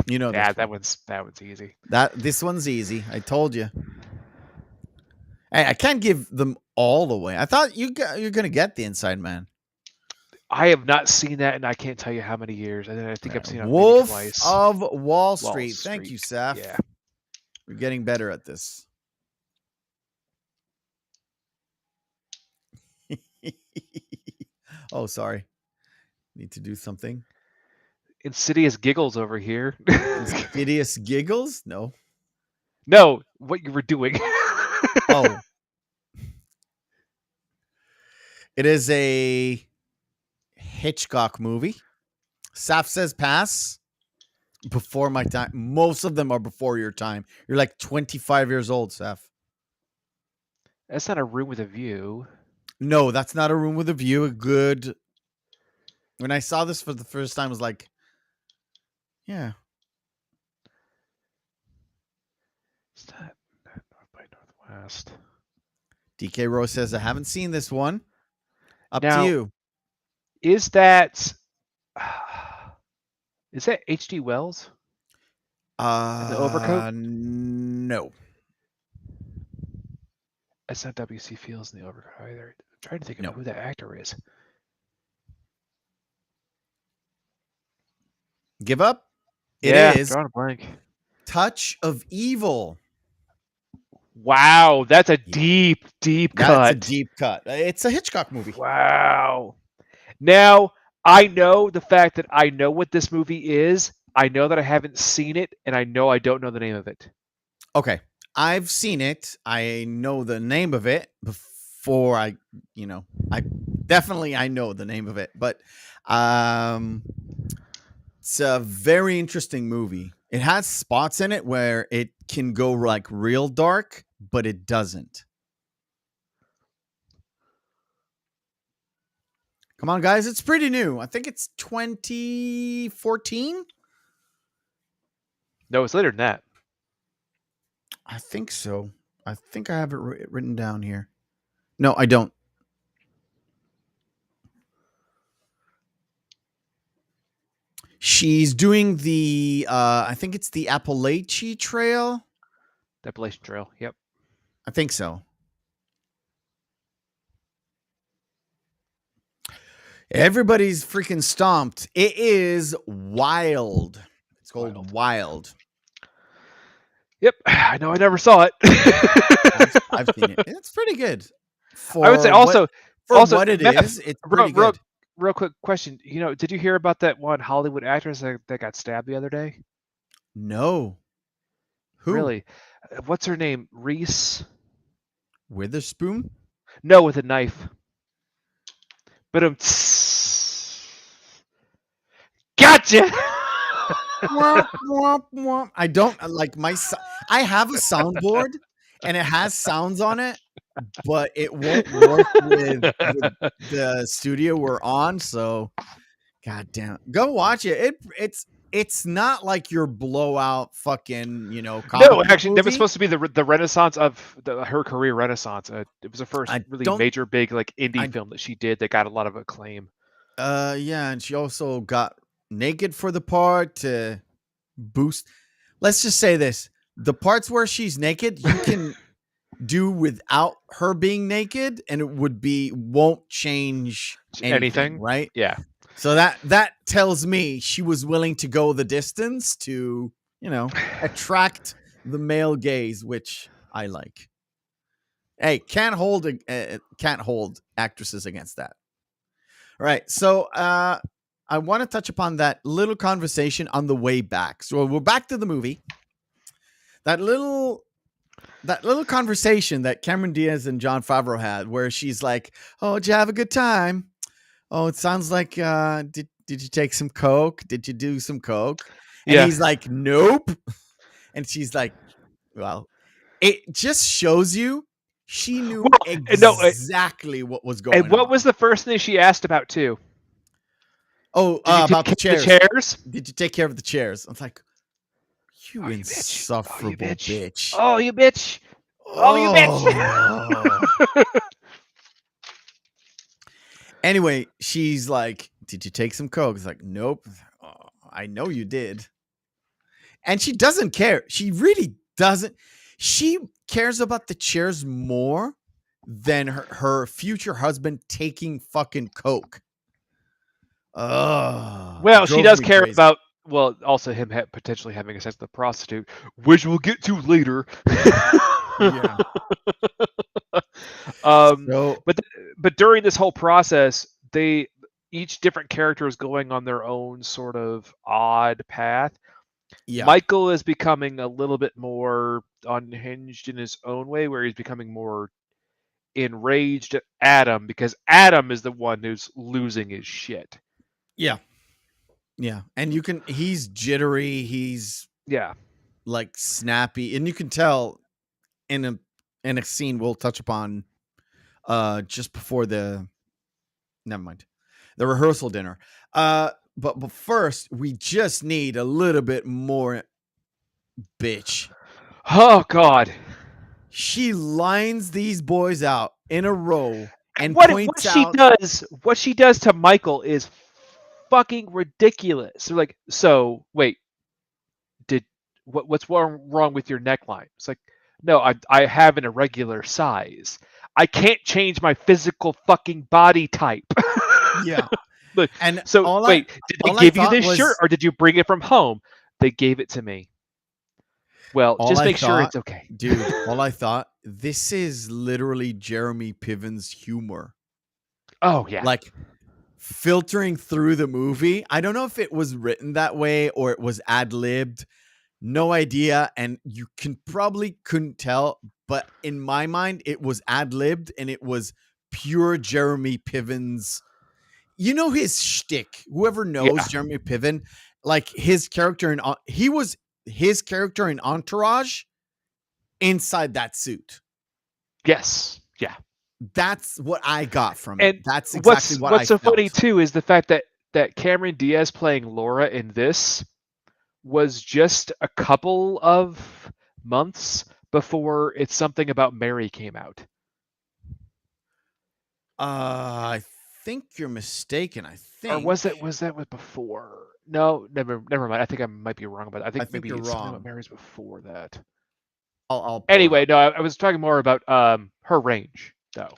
You know, that one's easy. This one's easy. I told you. Hey, I can't give them all away. I thought you're gonna get the Inside Man. I have not seen that, and I can't tell you how many years. And I think I've seen it Wolf twice. of Wall Street. Thank you, Saf. Yeah, we're getting better at this. Oh, sorry. Need to do something. Insidious giggles over here. Insidious giggles? No. No, what you were doing. Oh. It is a Hitchcock movie. Saf says pass. Before my time. Most of them are before your time. You're like 25 years old, Saf. That's not A Room with a View. No, that's not A Room with a View. When I saw this for the first time, I was like, yeah. Is that North by Northwest? DK Rose says, I haven't seen this one. Up now, to you. Is that H.G. Wells? The Overcoat? No. That's not W.C. Fields in The Overcoat either. I'm trying to think of who that actor is. Give up? It is drawing a blank. Touch of Evil. Wow, that's a deep cut. That's a deep cut. It's a Hitchcock movie. Wow. Now, I know the fact that I know what this movie is. I know that I haven't seen it, and I know I don't know the name of it. Okay. I've seen it. I know the name of it before I know the name of it, but it's a very interesting movie. It has spots in it where it can go like real dark, but it doesn't. Come on, guys. It's pretty new. I think it's 2014. No, it's later than that. I think so. I think I have it written down here. No, I don't. She's doing the, I think it's the Appalachian Trail. The Appalachian Trail. Yep. I think so. Everybody's freaking stomped. It is Wild. It's called Wild. Yep. I know I never saw it. I've seen it. It's pretty good. I would say also what it Matt, is, it's pretty good. Real quick question. Did you hear about that one Hollywood actress that got stabbed the other day? No. Who? Really? What's her name? Reese Witherspoon? No, with a knife. But gotcha. I don't like I have a soundboard and it has sounds on it, but it won't work with the studio we're on. So, goddamn, go watch it. It's not like your blowout fucking no, actually, movie. that was supposed to be the renaissance of her career renaissance. It was the first really major big like indie film that she did that got a lot of acclaim. Yeah, and she also got naked for the part to boost. Let's just say this: the parts where she's naked, you can do without her being naked, and it won't change anything, right? Yeah. So that tells me she was willing to go the distance to, attract the male gaze, which I like. Hey, can't hold actresses against that. All right, so I want to touch upon that little conversation on the way back. So we're back to the movie. That little conversation that Cameron Diaz and Jon Favreau had, where she's like, "Oh, did you have a good time? Oh, it sounds like did you take some coke? Did you do some coke?" And he's like, "Nope." And she's like, "Well, it just shows you she knew exactly what was going on." And what was the first thing she asked about too? Oh, about the chairs. The chairs? Did you take care of the chairs? I was like, "You insufferable bitch. Oh, you bitch. Oh, you bitch." Anyway, she's like, "Did you take some coke?" It's like, "Nope." "Oh, I know you did." And she doesn't care. She really doesn't. She cares about the chairs more than her future husband taking fucking coke. Well, she does care about, also him potentially having sex with a prostitute, which we'll get to later. Yeah. But during this whole process, each different character is going on their own sort of odd path. Yeah. Michael is becoming a little bit more unhinged in his own way, where he's becoming more enraged at Adam because Adam is the one who's losing his shit. Yeah. Yeah. And he's jittery. He's like snappy. And you can tell in a scene we'll touch upon just before the rehearsal dinner. But first, we just need a little bit more bitch. Oh, God. She lines these boys out in a row and what she does to Michael is fucking ridiculous. They're like, "So, wait, what's wrong with your neckline?" It's like, "No, I have an irregular size. I can't change my physical fucking body type." Yeah. Look, and so wait, did they give you this shirt or did you bring it from home? They gave it to me. Well, just make sure it's okay. Dude, all I thought, this is literally Jeremy Piven's humor. Oh, yeah. Like, filtering through the movie. I don't know if it was written that way or it was ad-libbed. No idea. And you couldn't tell. But in my mind, it was ad-libbed and it was pure Jeremy Piven's. You know his shtick. Whoever knows Jeremy Piven, like his character in Entourage inside that suit. Yes. Yeah. That's what I got from it. And That's exactly what I what's so felt. funny too is the fact that Cameron Diaz playing Laura in this was just a couple of months before It's Something About Mary came out. I think you're mistaken. I think. Or was that before? No, never mind. I think I might be wrong about that. I think maybe you're It's Something wrong. About Mary's before that. I'll pull Anyway, it no, I was talking more about her range, though.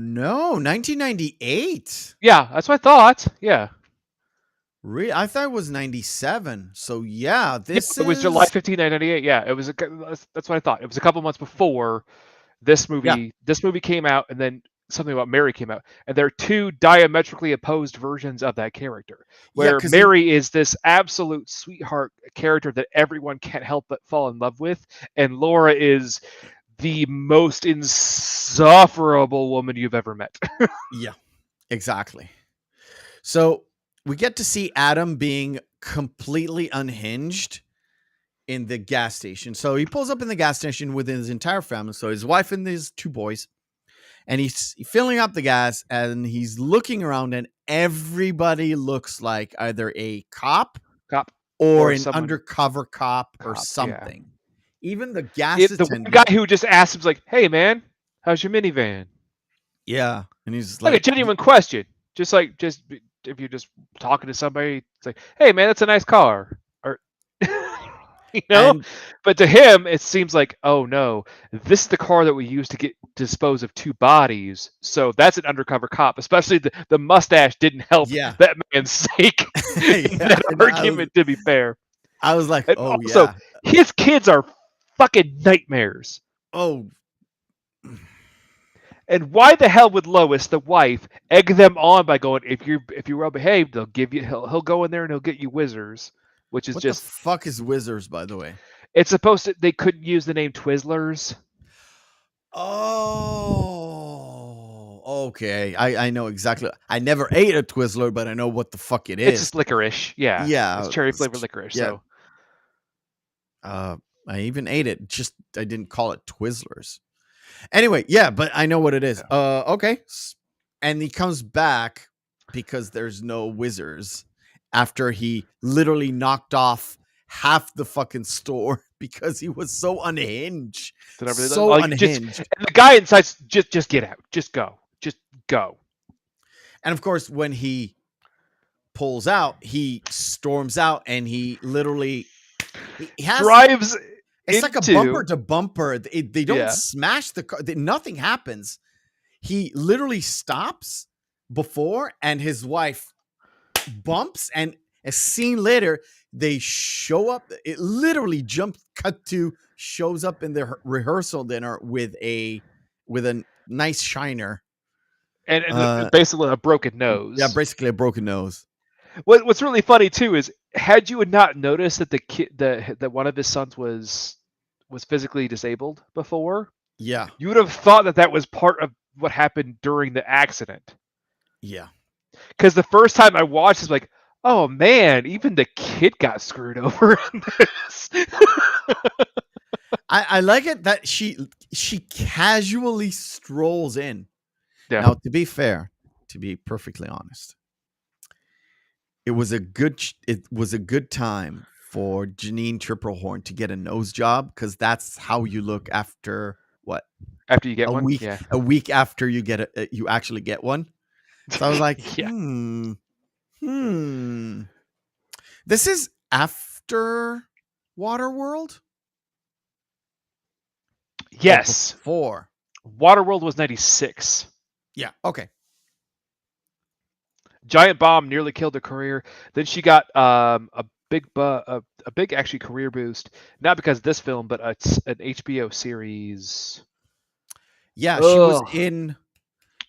No, 1998. Yeah, that's what I thought. Yeah. I thought it was 97. So yeah, this It was July 15, 1998. Yeah, it was. That's what I thought. It was a couple months before this movie. Yeah. This movie came out, and then Something About Mary came out, and there are two diametrically opposed versions of that character. Where Mary is this absolute sweetheart character that everyone can't help but fall in love with, and Laura is the most insufferable woman you've ever met. Yeah, exactly. So we get to see Adam being completely unhinged in the gas station. So he pulls up in the gas station with his entire family. So his wife and his two boys. And he's filling up the gas and he's looking around and everybody looks like either a cop or an undercover cop or something. Yeah. Even the gas attendant. The guy who just asked him, like, "Hey man, how's your minivan?" Yeah. And he's like a genuine question. Just if you're just talking to somebody, it's like, "Hey man, that's a nice car." Or but to him it seems like, oh no, this is the car that we use to dispose of two bodies, so that's an undercover cop. Especially the mustache didn't help that man's sake. That argument, to be fair. I was like, and also, his kids are fucking nightmares. Oh. And why the hell would Lois, the wife, egg them on by going, if you well behaved, they'll give you he'll go in there and he'll get you Whizzers. Which is what just the fuck is Whizzers, by the way? It's supposed to. They couldn't use the name Twizzlers. Oh, okay. I know exactly. I never ate a Twizzler, but I know what the fuck it is. It's just licorice. Yeah. Yeah. It's cherry flavored licorice. Yeah. So. I even ate it. Just I didn't call it Twizzlers. Anyway, yeah, but I know what it is. Yeah. Okay. And he comes back because there's no Whizzers. After he literally knocked off half the fucking store because he was so unhinged. So unhinged. And the guy inside just get out. Just go. Just go. And of course, when he pulls out, he storms out and he literally drives. It's like a bumper to bumper. They don't smash the car. Nothing happens. He literally stops before and his wife bumps, and a scene later they show up. It literally shows up in the rehearsal dinner with a nice shiner and basically a broken nose. Yeah, basically a broken nose. What's really funny too is, had you not noticed that that one of his sons was physically disabled before, yeah, you would have thought that was part of what happened during the accident. Yeah. Because the first time I watched, it's like, oh man, even the kid got screwed over in this. I like it that she casually strolls in. Yeah. Now, to be fair, to be perfectly honest, it was a good time for Janine Tripplehorn to get a nose job, because that's how you look after what? After you get one? Yeah. A week after you get you actually get one. So I was like, This is after Waterworld? Yes. Before. Waterworld was 96. Yeah, okay. Giant Bomb nearly killed her career. Then she got a big actually career boost, not because of this film, but it's an HBO series. Yeah,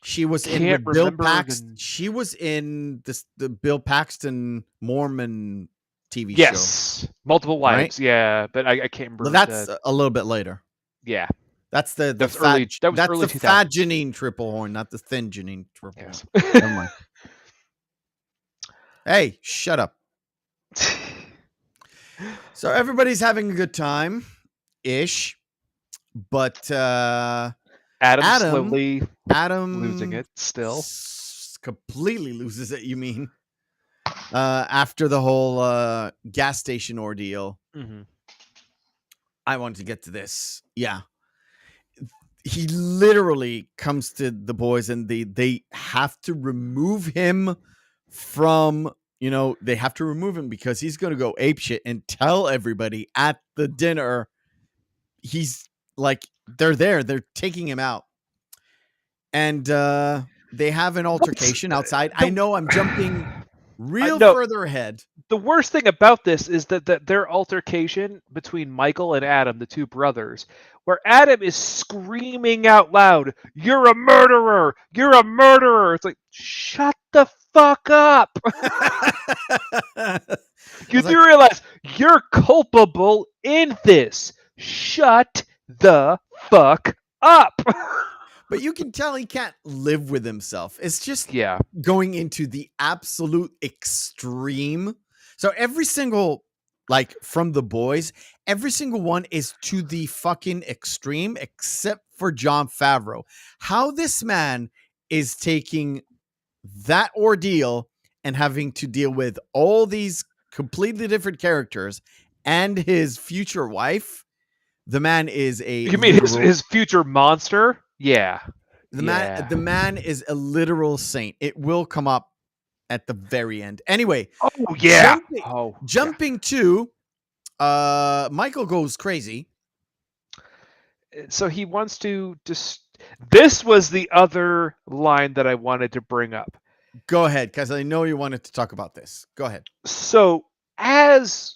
she was in with Bill Paxton. She was in the Bill Paxton Mormon TV show. Yes, multiple wives. Right? Yeah, but I can't remember. Well, that's a little bit later. Yeah, that's the early. That was that's early the 2000s. fat Janine Tripplehorn, not the thin Janine Tripplehorn. Yes. Never mind. Hey, shut up. So everybody's having a good time ish, but Adam Adam slowly Adam losing it still. completely loses it, you mean? After the whole gas station ordeal. Mm-hmm. I wanted to get to this. Yeah. He literally comes to the boys and they have to remove him from, they have to remove him because he's going to go apeshit and tell everybody at the dinner he's like, they're taking him out. And they have an altercation outside. I know I'm jumping real no. further ahead. The worst thing about this is that their altercation between Michael and Adam, the two brothers, where Adam is screaming out loud, "You're a murderer! You're a murderer!" It's like, shut the fuck up! You do realize you're culpable in this. Shut the fuck up! But you can tell he can't live with himself. It's just Yeah. going into the absolute extreme. So every single, like from the boys, every single one is to the fucking extreme except for Jon Favreau. How this man is taking that ordeal and having to deal with all these completely different characters and his future wife. The man is a You mean his future monster? Yeah. The man is a literal saint. It will come up at the very end. Anyway. Oh yeah. Jumping to Michael goes crazy. So he wants to just. This was the other line that I wanted to bring up. Go ahead, because I know you wanted to talk about this. Go ahead. So as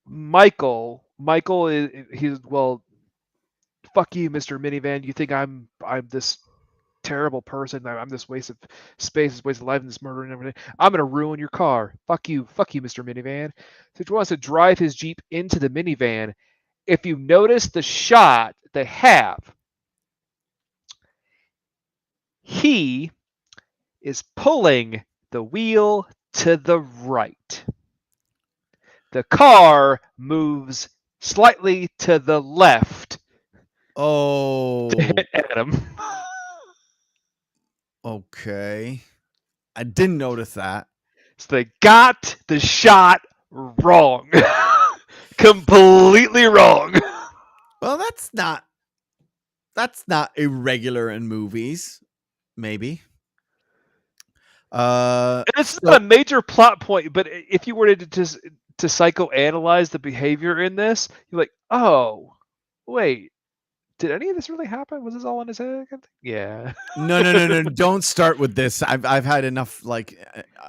Michael he's fuck you, Mr. Minivan. You think I'm this terrible person? I'm this waste of space, this waste of life, and this murder and everything. I'm gonna ruin your car. Fuck you, Mr. Minivan. So he wants to drive his Jeep into the minivan. If you notice the shot they have, he is pulling the wheel to the right. The car moves slightly to the left. Oh, to hit Adam. Okay. I didn't notice that. So they got the shot wrong. Completely wrong. Well, that's not irregular in movies. Maybe. It's not a major plot point, but if you were to psychoanalyze the behavior in this, you're like, oh, wait, did any of this really happen? Was this all in his head? Yeah. No. Don't start with this. I've had enough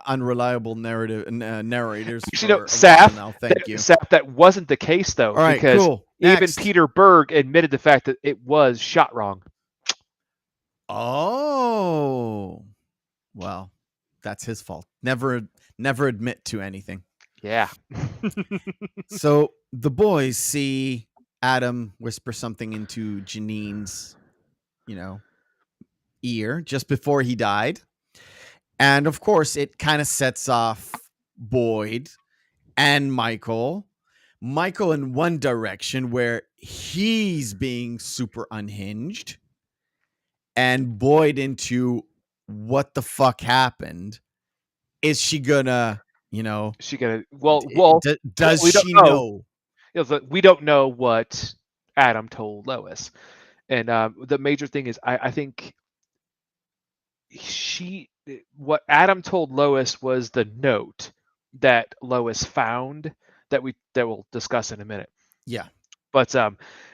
unreliable narrators. Saf. Now. Thank you. Saf, that wasn't the case though. All right, because cool. Even Peter Berg admitted the fact that it was shot wrong. Oh, well, that's his fault. Never admit to anything. Yeah. So the boys see Adam whisper something into Janine's, ear just before he died. And of course, it kind of sets off Boyd and Michael in one direction where he's being super unhinged, and Boyd into what the fuck happened. Is she gonna, does she know? We don't know what Adam told Lois. And the major thing is, I think what Adam told Lois was the note that Lois found that we'll discuss in a minute. Yeah. But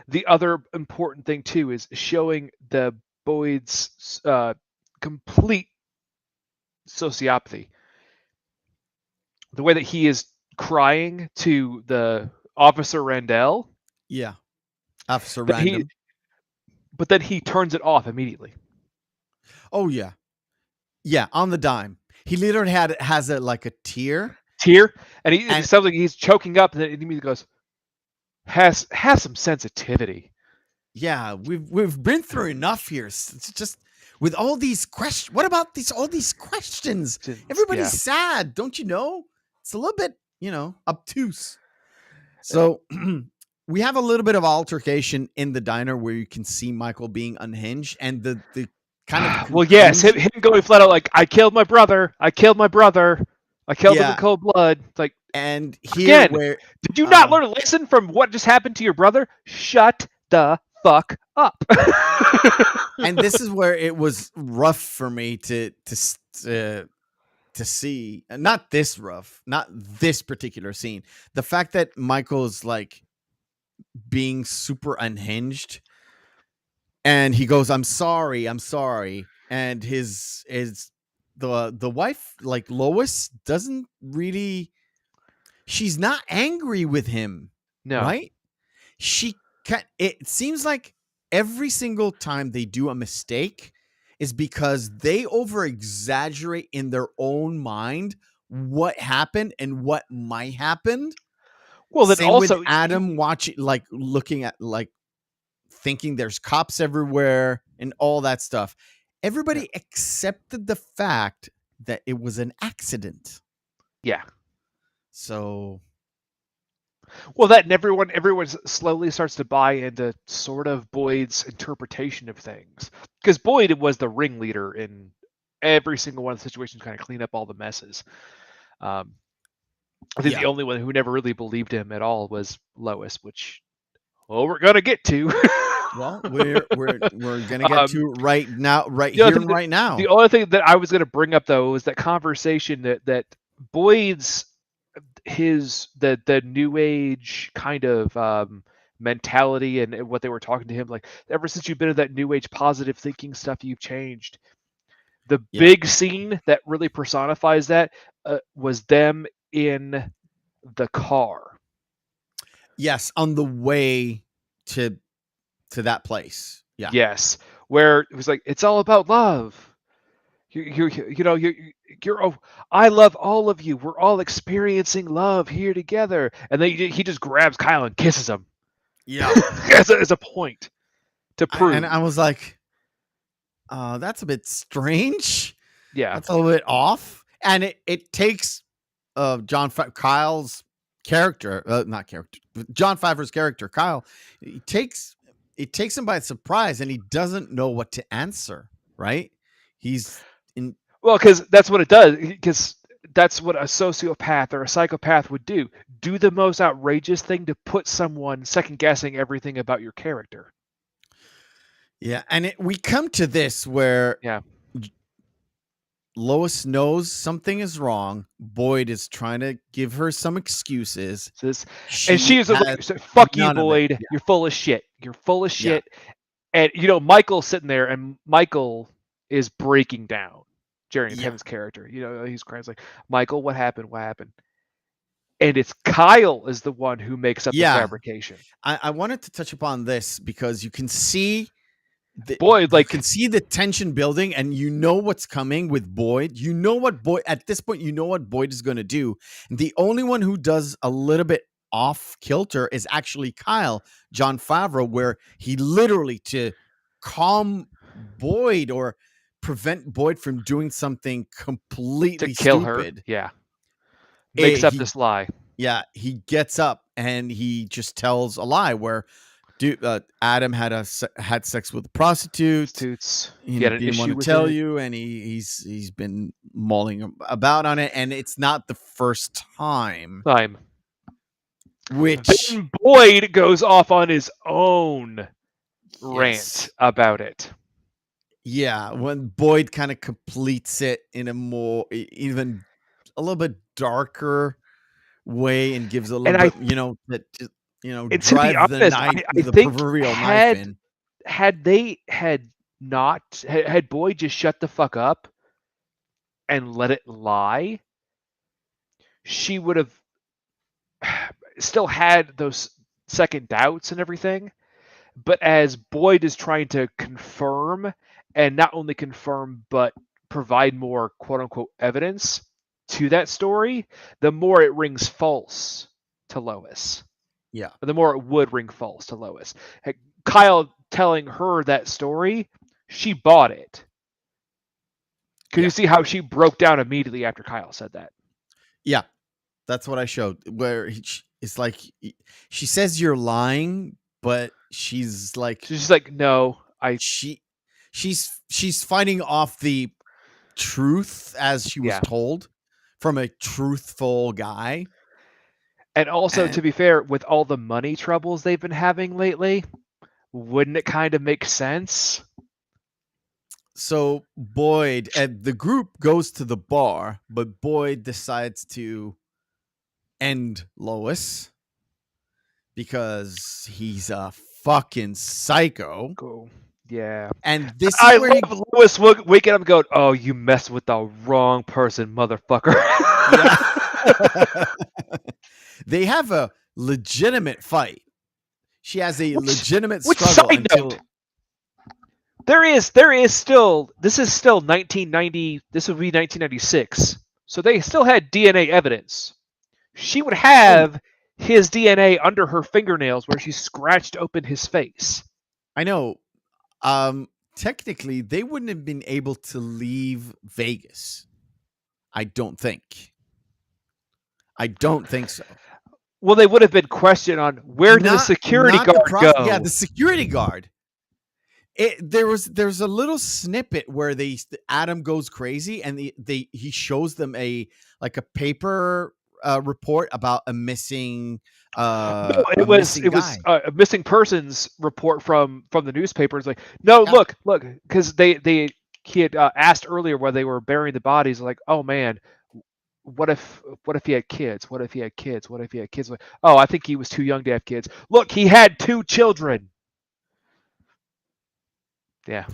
the other important thing too is showing the Boyd's complete sociopathy. The way that he is crying to the Officer Randall. Yeah. Officer Random. But then he turns it off immediately. Oh yeah. Yeah, on the dime. He literally has a tear. And it sounds like he's choking up, and then he immediately goes, has some sensitivity. Yeah, we've been through enough here. It's just with all these questions. What about all these questions? Everybody's sad, don't you know? it's a little bit, obtuse. So we have a little bit of altercation in the diner where you can see Michael being unhinged, and the kind of well, yes, him going flat out like, I killed my brother. I killed him in cold blood. It's like, and here again, where did you not learn a lesson from what just happened to your brother? Shut the fuck up. and this is where it was rough for me to see, not this rough, not this particular scene. The fact that Michael's like being super unhinged, and he goes, I'm sorry. And the wife, like Lois, doesn't really, she's not angry with him. No. Right? It seems like every single time they do a mistake is because they over exaggerate in their own mind what happened and what might happen. Well, then Same also with Adam watching, like looking at, like thinking there's cops everywhere and all that stuff. Everybody accepted the fact that it was an accident. Yeah. So, well, that and everyone slowly starts to buy into sort of Boyd's interpretation of things, because Boyd was the ringleader in every single one of the situations, kind of clean up all the messes. I think the only one who never really believed him at all was Lois, which, well, we're gonna get to. Well, we're gonna get to right now, right now. The only thing that I was gonna bring up though was that conversation that Boyd's the new age kind of mentality and what they were talking to him, like, ever since you've been in that new age positive thinking stuff, you've changed. The big scene that really personifies that was them in the car. Yes, on the way to that place. Yeah. Yes, where it was like, it's all about love. I love all of you. We're all experiencing love here together. And then he just grabs Kyle and kisses him. Yeah. as a point to prove. And I was like, that's a bit strange. Yeah. That's a little bit off. And it takes Kyle's character, not character, Jon Favreau's character, Kyle, it takes him by surprise, and he doesn't know what to answer, right? Well, because that's what it does. Because that's what a sociopath or a psychopath would do. Do the most outrageous thing to put someone second guessing everything about your character. Yeah, and we come to this where Lois knows something is wrong. Boyd is trying to give her some excuses. And she's like, fuck you, Boyd. Yeah. You're full of shit. You're full of shit. Yeah. And, Michael's sitting there, and Michael is breaking down. Jerry Piven's character. He's crying. He's like, Michael, what happened? What happened? And it's Kyle is the one who makes up the fabrication. I wanted to touch upon this because you can see Boyd, you can see the tension building, and you know what's coming with Boyd. You know what Boyd, at this point, you know what Boyd is going to do. And the only one who does a little bit off kilter is actually Kyle, Jon Favreau, where he literally, to calm Boyd or prevent Boyd from doing something completely to kill stupid. Her. Yeah. Makes up this lie. Yeah. He gets up and he just tells a lie where Adam had sex with a prostitute. He didn't want to tell you, and he's been mulling about on it, and it's not the first time. Which then Boyd goes off on his own rant about it. Yeah, when Boyd kind of completes it in a more, even a little bit darker way, and gives a little bit, and to be honest, I think had Boyd just shut the fuck up and let it lie, she would have still had those second doubts and everything. But as Boyd is trying to confirm, and not only confirm, but provide more quote unquote evidence to that story, the more it rings false to Lois. Yeah. The more it would ring false to Lois. Kyle telling her that story, she bought it. Can you see how she broke down immediately after Kyle said that? Yeah. That's what I showed. Where it's like she says you're lying, but she's like She's just like, no, she's fighting off the truth as she was yeah. told from a truthful guy. And also, to And be fair, with all the money troubles they've been having lately, wouldn't it kind of make sense? so Boyd and the group goes to the bar, but Boyd decides to end Lois because he's a fucking psycho. Go. Yeah. And this is I where love Lois waking up and going, oh, you messed with the wrong person, motherfucker. Yeah. They have a legitimate fight. She has a legitimate struggle side until note, there is still, this is still 1990, this would be 1996. So they still had DNA evidence. She would have his DNA under her fingernails where she scratched open his face. I know. Technically, they wouldn't have been able to leave Vegas. I don't think so. Well, they would have been questioned on where did the security guard go? Yeah, the security guard. There's a little snippet where Adam goes crazy and he shows them a paper report about a missing it was a missing persons report from the newspapers. Like, no, Yeah. look, because he had asked earlier where they were burying the bodies. Like, oh man, what if he had kids? What if he had kids? What if he had kids? Like, oh, I think he was too young to have kids. Look, he had 2 children. Yeah.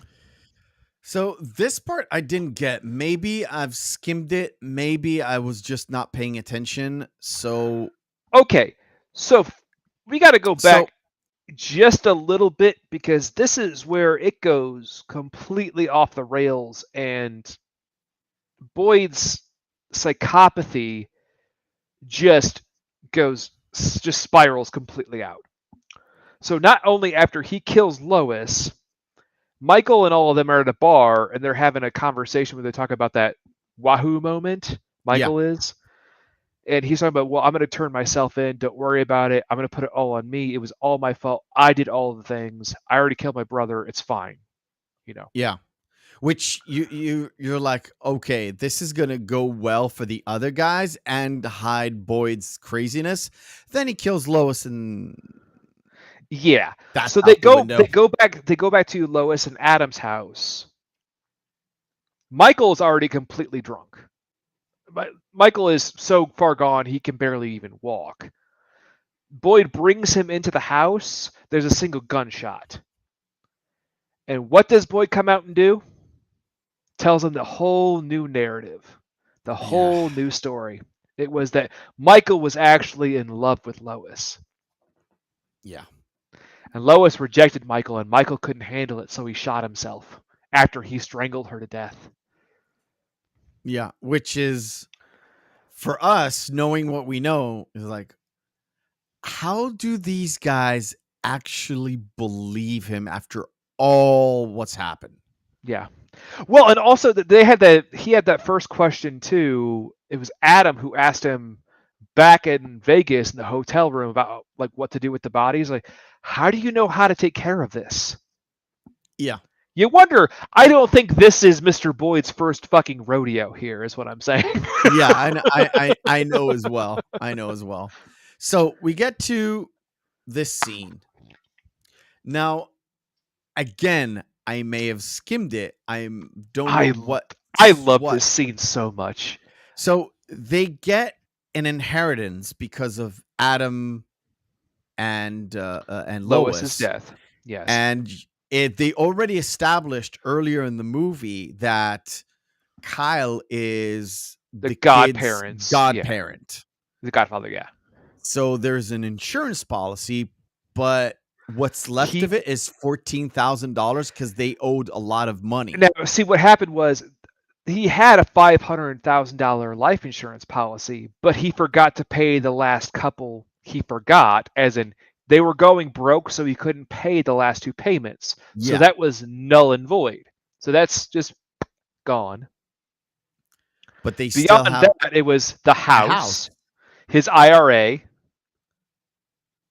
So this part I didn't get. Maybe I've skimmed it. Maybe I was just not paying attention. So okay, so we got to go back just a little bit because this is where it goes completely off the rails, and Boyd's psychopathy just spirals completely out. So not only after he kills Lois, Michael and all of them are at a bar and they're having a conversation where they talk about that Wahoo moment. Michael is. And he's talking about, well, I'm going to turn myself in. Don't worry about it. I'm going to put it all on me. It was all my fault. I did all the things. I already killed my brother. It's fine. Yeah. Which you're like, okay, this is going to go well for the other guys and hide Boyd's craziness. Then he kills Lois and yeah. That's so they go back to Lois and Adam's house. Michael's already completely drunk. Michael is so far gone he can barely even walk. Boyd brings him into the house. There's a single gunshot. And what does Boyd come out and do? Tells him the whole new narrative, the whole new story. It was that Michael was actually in love with Lois. Yeah. And Lois rejected Michael, and Michael couldn't handle it, so he shot himself after he strangled her to death. Yeah, which is, for us, knowing what we know, is like, how do these guys actually believe him after all what's happened? Yeah. Well, and also he had that first question too. It was Adam who asked him back in Vegas in the hotel room about like what to do with the bodies. Like, how do you know how to take care of this? Yeah. You wonder. I don't think this is Mr. Boyd's first fucking rodeo here, is what I'm saying. Yeah, I know as well. I know as well. So we get to this scene. Now, again, I may have skimmed it. I love this scene so much. So they get an inheritance because of Adam and Lois's death. Yes. And they already established earlier in the movie that Kyle is the godparent. The godfather, yeah. So there's an insurance policy, but what's left of it is $14,000 because they owed a lot of money. Now, see, what happened was he had a $500,000 life insurance policy, but he forgot to pay the last couple. He forgot, as in they were going broke, so he couldn't pay the last 2 payments. Yeah. So that was null and void. So that's just gone. But they beyond that, it was the house. his IRA,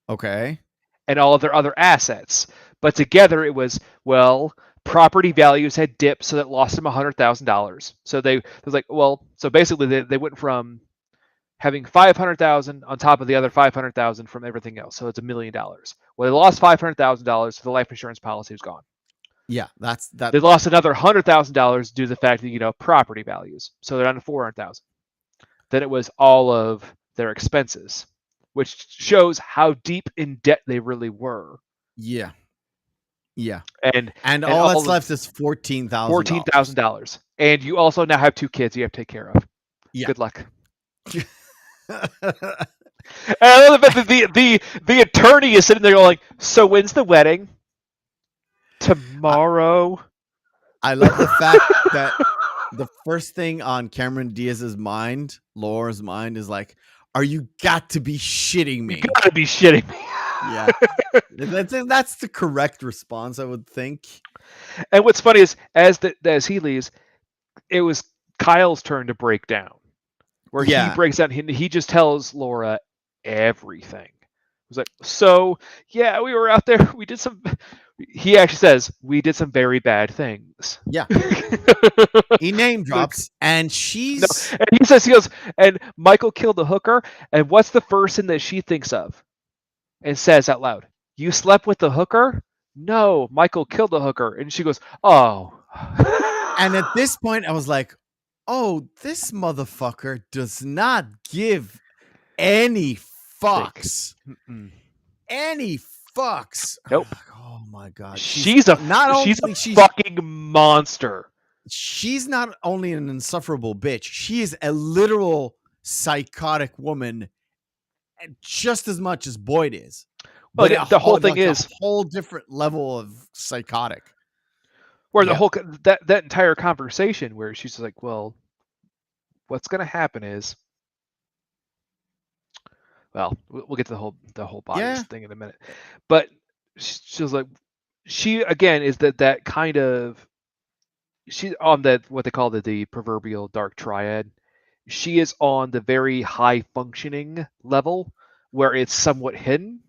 Okay. and all of their other assets. But together it was, well, property values had dipped, so that lost him $100,000. So they was like, well, so basically they went from having 500,000 on top of the other 500,000 from everything else. So it's $1 million. Well, they lost $500,000, so the life insurance policy was gone. Yeah, that's that. They lost another $100,000 due to the fact that, property values. So they're down to 400,000. Then it was all of their expenses, which shows how deep in debt they really were. Yeah. Yeah. And all that's left is $14,000. $14,000. And you also now have 2 kids you have to take care of. Yeah. Good luck. And I love the fact that the attorney is sitting there going, so when's the wedding? Tomorrow. I love the fact that the first thing on Cameron Diaz's mind, Laura's mind, is like, "Are you got to be shitting me? You gotta be shitting me." Yeah, that's the correct response, I would think. And what's funny is, as he leaves, it was Kyle's turn to break down, where he breaks down. He just tells Laura everything. It was like, so yeah, we were out there. We did some. He actually says we did some very bad things. Yeah. He name drops, and she's. No, and he goes, and Michael killed a hooker. And what's the first thing that she thinks of? And says out loud, "You slept with the hooker?" "No, Michael killed the hooker." And she goes, "Oh." And at this point, I was like, "Oh, this motherfucker does not give any fucks. Any fucks." Nope. Oh my god. She's a fucking monster. She's not only an insufferable bitch, she is a literal psychotic woman, just as much as Boyd is. But the whole thing is a whole different level of psychotic. Where the whole that entire conversation where she's like, well, what's going to happen is, well, we'll get to the whole body thing in a minute. But she was like, she again is that kind of, she's on that what they call the proverbial dark triad. She is on the very high functioning level where it's somewhat hidden,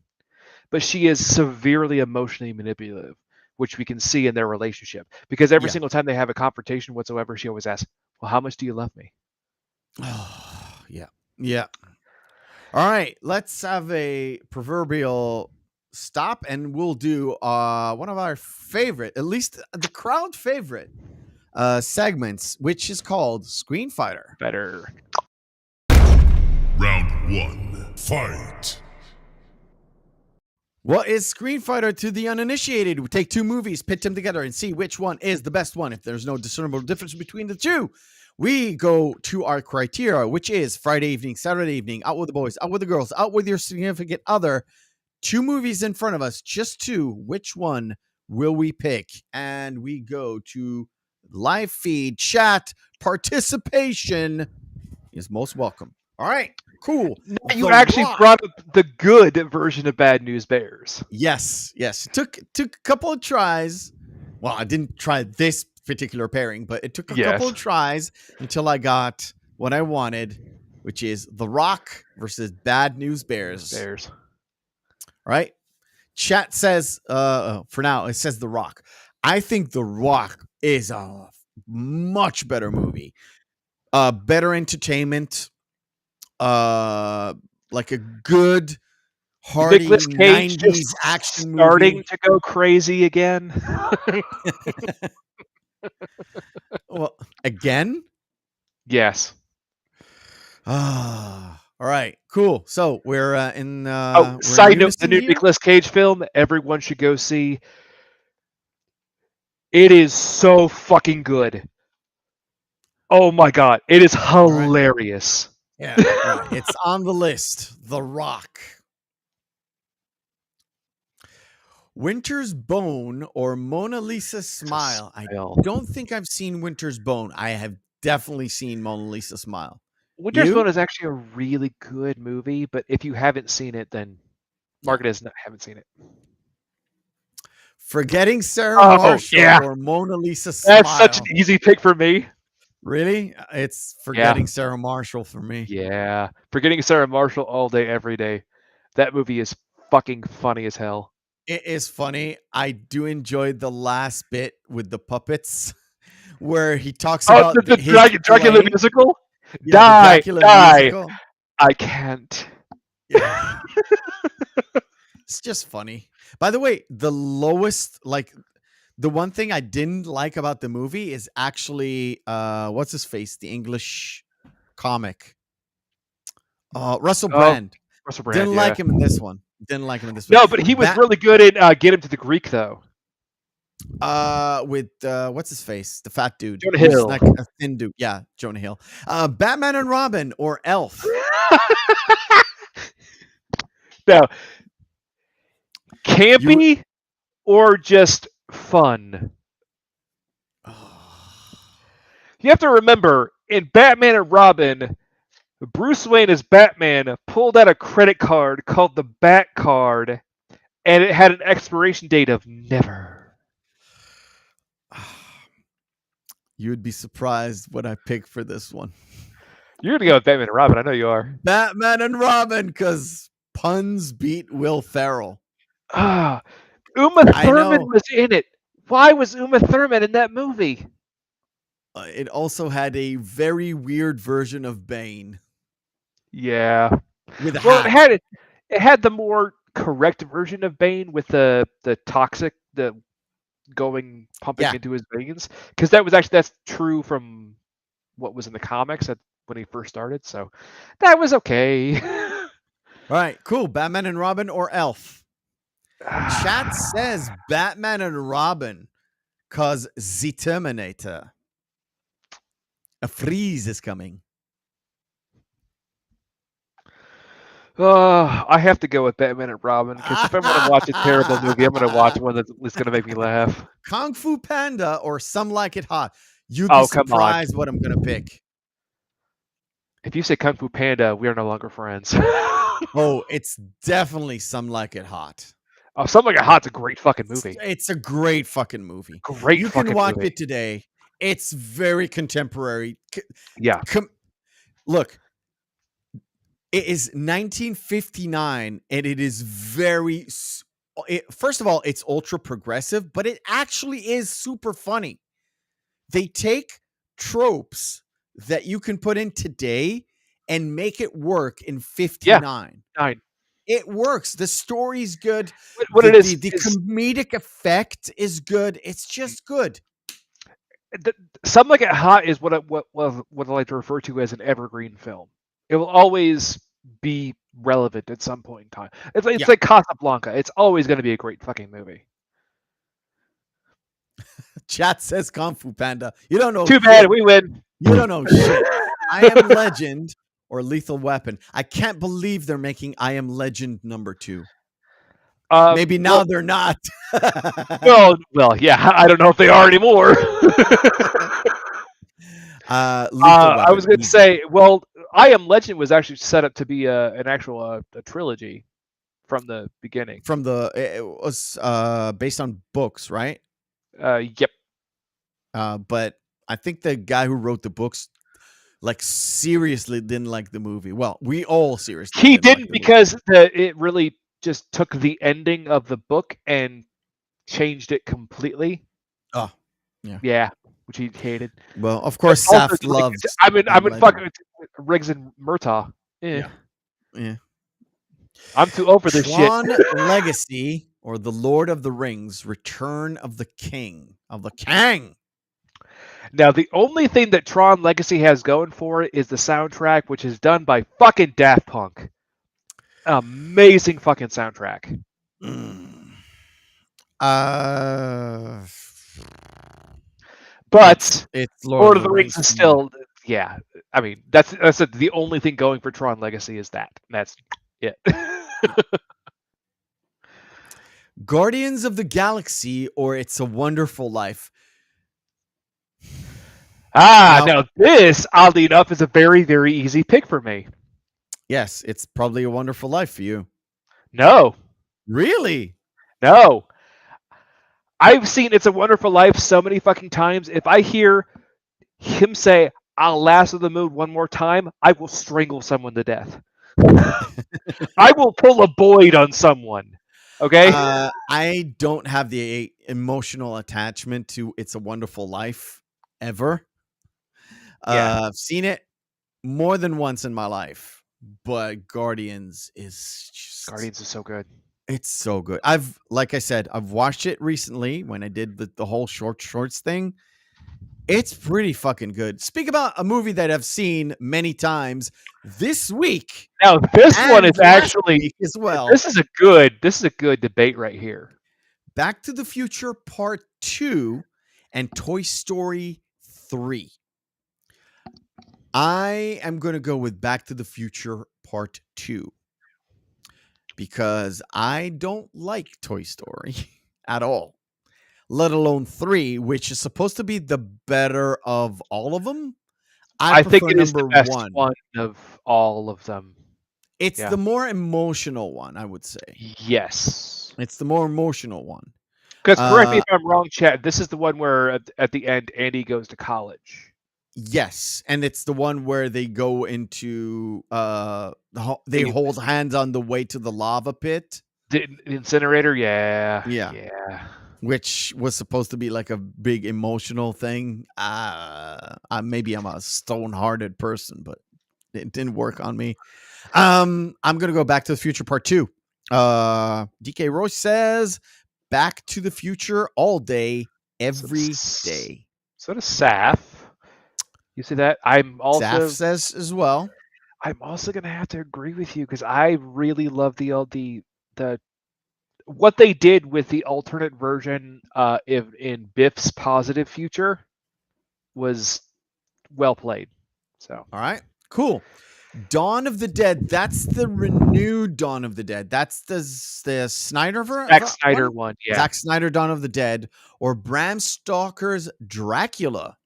but she is severely emotionally manipulative, which we can see in their relationship. Because every single time they have a confrontation whatsoever, she always asks, well, how much do you love me? Oh, yeah. Yeah. All right. Let's have a proverbial stop, and we'll do one of our favorite, at least the crowd favorite segments, which is called Screen Fighter. Better. Round 1. Fight. What is Screen Fighter to the uninitiated? We take 2 movies, pit them together, and see which one is the best one. If there's no discernible difference between the 2, we go to our criteria, which is Friday evening, Saturday evening, out with the boys, out with the girls, out with your significant other. 2 movies in front of us, just 2. Which one will we pick? And we go to live feed, chat, participation is most welcome. All right, cool. Now you actually brought up the good version of Bad News Bears. Yes. It took a couple of tries. Well, I didn't try this particular pairing, but it took a couple of tries until I got what I wanted, which is The Rock versus Bad News Bears. Bears. Right? Chat says, for now, it says The Rock. I think The Rock is a much better movie. Better entertainment. Like a good, hearty 90s action movie. Starting to go crazy again. Well, again? Yes. All right, cool. So we're in. Side note: the new Nicolas Cage film, everyone should go see. It is so fucking good. Oh my god, it is hilarious. Yeah, right. It's on the list. The Rock. Winter's Bone or Mona Lisa's Smile. I don't think I've seen Winter's Bone. I have definitely seen Mona Lisa's Smile. Winter's Bone is actually a really good movie, but if you haven't seen it, then Margaret haven't seen it. Forgetting Sarah Marshall or Mona Lisa Smile. That's such an easy pick for me. Really? It's Forgetting Sarah Marshall for me. Yeah. Forgetting Sarah Marshall all day, every day. That movie is fucking funny as hell. It is funny. I do enjoy the last bit with the puppets where he talks about the his Dracula play. musical? Yeah, the Dracula musical. I can't. Yeah. It's just funny. By the way, the one thing I didn't like about the movie is actually what's his face? The English comic. Russell Brand. Russell Brand, Didn't like him in this one. No, but he was really good at Get Him to the Greek, though. With what's his face? The fat dude. Jonah Hill. Like a thin dude. Yeah, Jonah Hill. Batman and Robin or Elf. No. Campy or just fun? You have to remember, in Batman and Robin, Bruce Wayne as Batman pulled out a credit card called the Bat Card, and it had an expiration date of never. You would be surprised what I picked for this one. You're going to go with Batman and Robin. I know you are. Batman and Robin, because puns beat Will Ferrell. Uma Thurman was in it. Why was Uma Thurman in that movie? It also had a very weird version of Bane. Yeah. With a hat. It had the more correct version of Bane with the toxic, the pumping into his veins, because that's true from what was in the comics when he first started. So that was okay. All right, cool. Batman and Robin or Elf? Chat says Batman and Robin, cause the Terminator. A freeze is coming. I have to go with Batman and Robin, because if I'm going to watch a terrible movie, I'm going to watch one that's going to make me laugh. Kung Fu Panda or Some Like It Hot? You'd be surprised what I'm going to pick. If you say Kung Fu Panda, we are no longer friends. Oh, it's definitely Some Like It Hot. Oh, Some Like It Hot's a great fucking movie. It's a great fucking movie. You can watch it today. It's very contemporary. Yeah. Look, it is 1959, and it is very. First of all, it's ultra progressive, but it actually is super funny. They take tropes that you can put in today and make it work in 59. Yeah. It works. The story's good. What it is, the comedic effect is good. It's just good. Some Like It Hot is what I like to refer to as an evergreen film. It will always be relevant at some point in time. It's like Casablanca. It's always going to be a great fucking movie. Chat says Kung Fu Panda. You don't know. Too bad, we win. You don't know shit. I Am Legend or Lethal Weapon. I can't believe they're making I Am Legend *2. Maybe now they're not. well, yeah. I don't know if they are anymore. I was going to say, I Am Legend was actually set up to be an actual trilogy from the beginning. It was based on books, right? Yep. But I think the guy who wrote the books, seriously didn't like the movie. Well, we all seriously. He didn't because it really just took the ending of the book and changed it completely. Oh, yeah. Yeah, which he hated. Well, of course, Saft loves. I've been fucking Riggs and Murtaugh. Yeah. I'm too old for this Tron shit. Legacy or The Lord of the Rings: Return of the King. Now, the only thing that Tron Legacy has going for it is the soundtrack, which is done by fucking Daft Punk. Amazing fucking soundtrack. But it's Lord of the Rings is still, yeah. I mean, that's the only thing going for Tron Legacy is that. That's it. Guardians of the Galaxy or It's a Wonderful Life. Now this, oddly enough, is a very, very easy pick for me. Yes, it's probably A Wonderful Life for you. No. Really? No. I've seen It's a Wonderful Life so many fucking times. If I hear him say, "I'll lasso the moon one more time, I will strangle someone to death. I will pull a Boyd on someone." Okay? I don't have the emotional attachment to It's a Wonderful Life ever. Yeah. I've seen it more than once in my life, but Guardians is just Guardians is so good. it's so good. Like I said, I've watched it recently when I did the whole shorts thing. It's pretty fucking good. Speak about a movie that I've seen many times this week Now this one and is last actually week as well. this is a good debate right here. Back to the Future Part 2 and Toy Story 3. I am going to go with Back to the Future Part 2 because I don't like Toy Story at all, let alone 3, which is supposed to be the better of all of them. I think prefer it is the number best 1. one of all of them. It's Yeah. the more emotional one, I would say. Yes. It's the more emotional one. Because correct me if I'm wrong, Chad. This is the one where at the end Andy goes to college. Yes, and it's the one where they go into they hold hands on the way to the lava pit. The incinerator, yeah. Yeah. Which was supposed to be like a big emotional thing. Maybe I'm a stone-hearted person, but it didn't work on me. I'm gonna go Back to the Future Part 2. DK Royce says Back to the Future all day, every day. So does Saf. You see that? Saf says as well. I'm also gonna have to agree with you because I really love the what they did with the alternate version in Biff's positive future was well played. So all right, cool. Dawn of the Dead. That's the renewed Dawn of the Dead. That's the Snyder Zack Snyder one. Yeah. Zack Snyder Dawn of the Dead, or Bram Stoker's Dracula.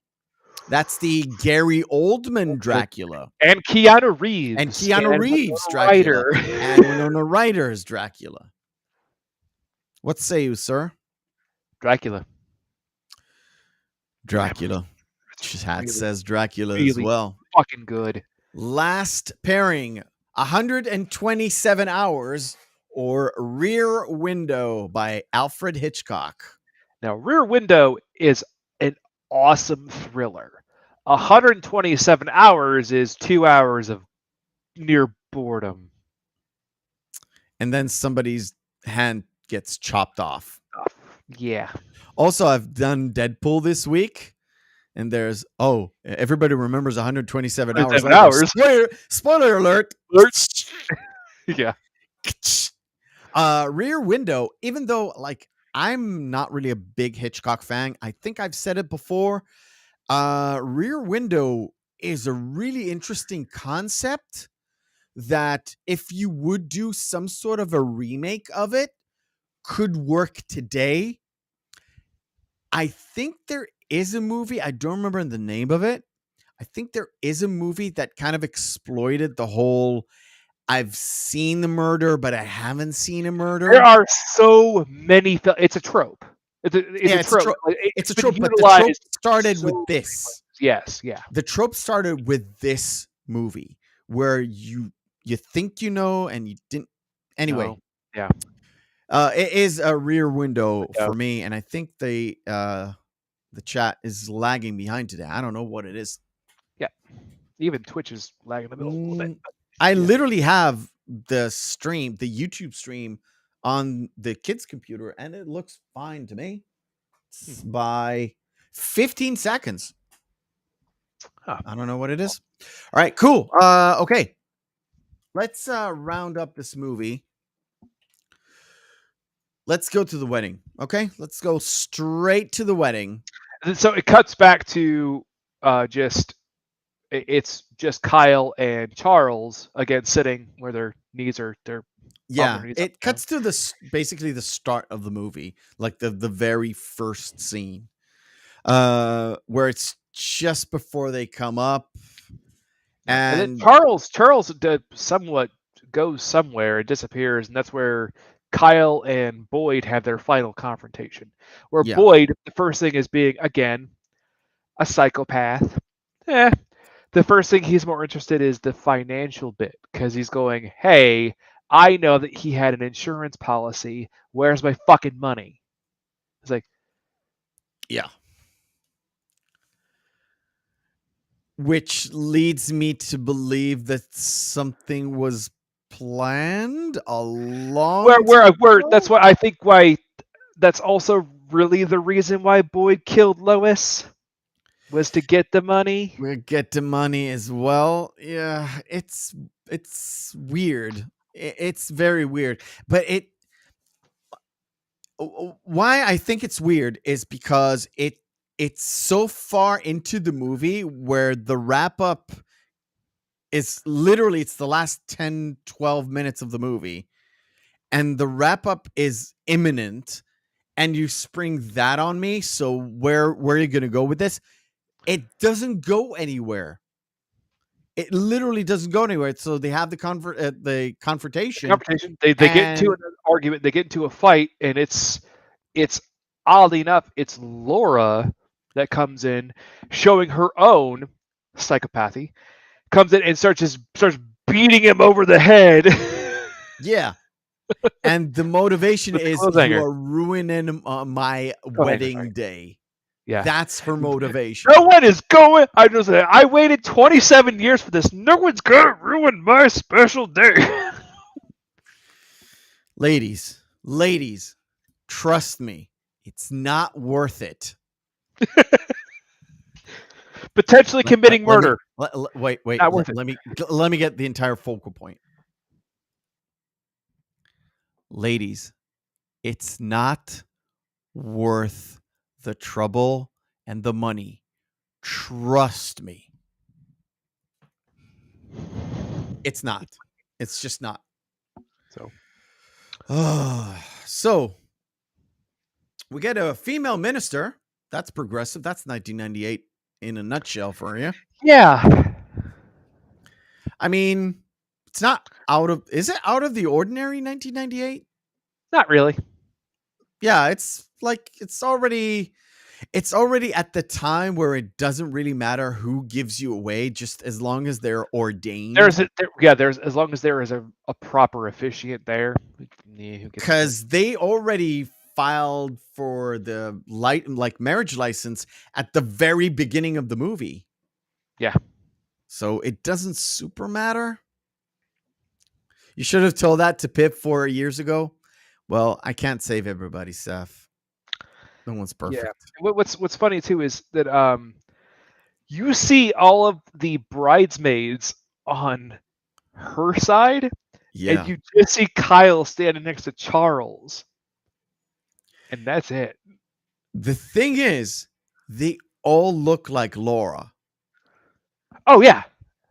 That's the Gary Oldman Dracula. And Keanu Reeves. And Keanu Reeves Dracula. And Winona Ryder's Dracula. What say you, sir? Dracula. Chat says Dracula really as well. Fucking good. Last pairing, 127 Hours or Rear Window by Alfred Hitchcock. Now, Rear Window is an awesome thriller. 127 Hours is 2 hours of near boredom. And then somebody's hand gets chopped off. Yeah. Also, I've done Deadpool this week. And there's everybody remembers 127 hours. 127 hours. Spoiler alert. Yeah. Rear Window, even though like I'm not really a big Hitchcock fan, I think I've said it before. Rear Window is a really interesting concept that if you would do some sort of a remake of it, could work today. I think there is a movie, I don't remember the name of it. I think there is a movie that kind of exploited the whole I've seen the murder, but I haven't seen a murder. There are so many it's a trope. It's a trope. It's a trope, but the trope started with this. Yes, yeah. The trope started with this movie where you think you know and you didn't. Anyway. No. Yeah. It is a Rear Window for me, and I think the chat is lagging behind today. I don't know what it is. Yeah. Even Twitch is lagging a little bit. I literally have the YouTube stream on the kids' computer, and it looks fine to me. It's by 15 seconds. Huh. I don't know what it is. All right, cool. Okay. Let's round up this movie. Let's go to the wedding. Okay, let's go straight to the wedding. So it cuts back to it's just Kyle and Charles again sitting where their knees are. It cuts to basically the start of the movie, like the very first scene, where it's just before they come up, and then Charles somewhat goes somewhere and disappears, and that's where Kyle and Boyd have their final confrontation, where Boyd, the first thing is being, again, a psychopath, The first thing he's more interested is the financial bit because he's going, hey, I know that he had an insurance policy. Where's my fucking money? It's like, Yeah. Which leads me to believe that something was planned a long time where ago? that's what I think why that's also really the reason why Boyd killed Lois was to get the money. We'll get the money as well. Yeah, it's weird. It's very weird. But why I think it's weird is because it's so far into the movie where the wrap up is literally it's the last 10 12 minutes of the movie, and the wrap up is imminent, and you spring that on me. So where are you going to go with this? It doesn't go anywhere. It literally doesn't go anywhere. So they have the confrontation. They get into an argument, they get into a fight, and it's oddly enough, it's Laura that comes in showing her own psychopathy, comes in and starts beating him over the head. Yeah. And the motivation With the is clothes you hanger. are ruining my wedding day. Yeah. That's her motivation. No one is going. I waited 27 years for this. No one's gonna ruin my special day. Ladies, trust me, it's not worth it. Potentially committing murder. Wait. Not worth it. Let me get the entire focal point. Ladies, it's not worth the trouble and the money. Trust me. It's not. It's just not. So we get a female minister. That's progressive. That's 1998 in a nutshell for you. Yeah. I mean, it's not out of. Is it out of the ordinary? 1998. Not really. Yeah, it's like it's already at the time where it doesn't really matter who gives you away, just as long as they're ordained. There's as long as there is a proper officiant there. Because they already filed for the marriage license at the very beginning of the movie. Yeah. So it doesn't super matter. You should have told that to Pip 4 years ago. Well, I can't save everybody, Seth. No one's perfect. Yeah. What's funny too is that you see all of the bridesmaids on her side, and you just see Kyle standing next to Charles, and that's it. The thing is, they all look like Laura. Oh yeah,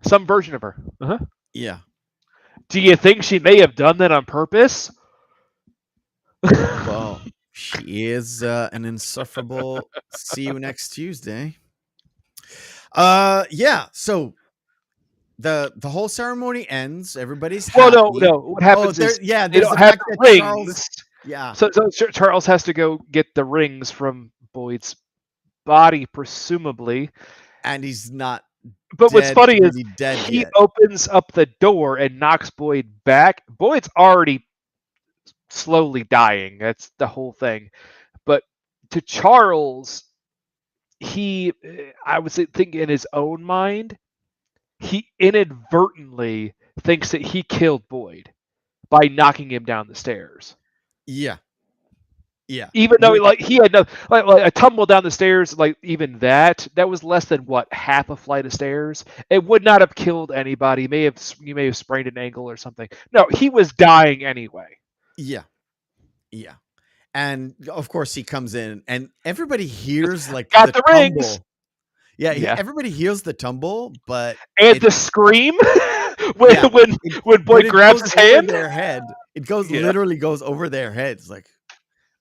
some version of her. Uh-huh. Yeah. Do you think she may have done that on purpose? Well, she is an insufferable. See you next Tuesday. Yeah. So the whole ceremony ends. Everybody's happy. Well, no. What happens is they don't the have fact that rings. Charles, yeah. So Charles has to go get the rings from Boyd's body, presumably, and he's not. But what's funny is he yet. opens up the door and knocks Boyd back. Boyd's already slowly dying. That's the whole thing. But to Charles, I would think in his own mind, he inadvertently thinks that he killed Boyd by knocking him down the stairs. Yeah. Even though he had no a tumble down the stairs, even that was less than half a flight of stairs. It would not have killed anybody. You may have sprained an ankle or something. No, he was dying anyway. Yeah. And of course he comes in and everybody hears got the tumble. Rings. Yeah. Everybody hears the tumble, but the scream when Boyd grabs his hand. Their head. It goes literally goes over their heads. Like,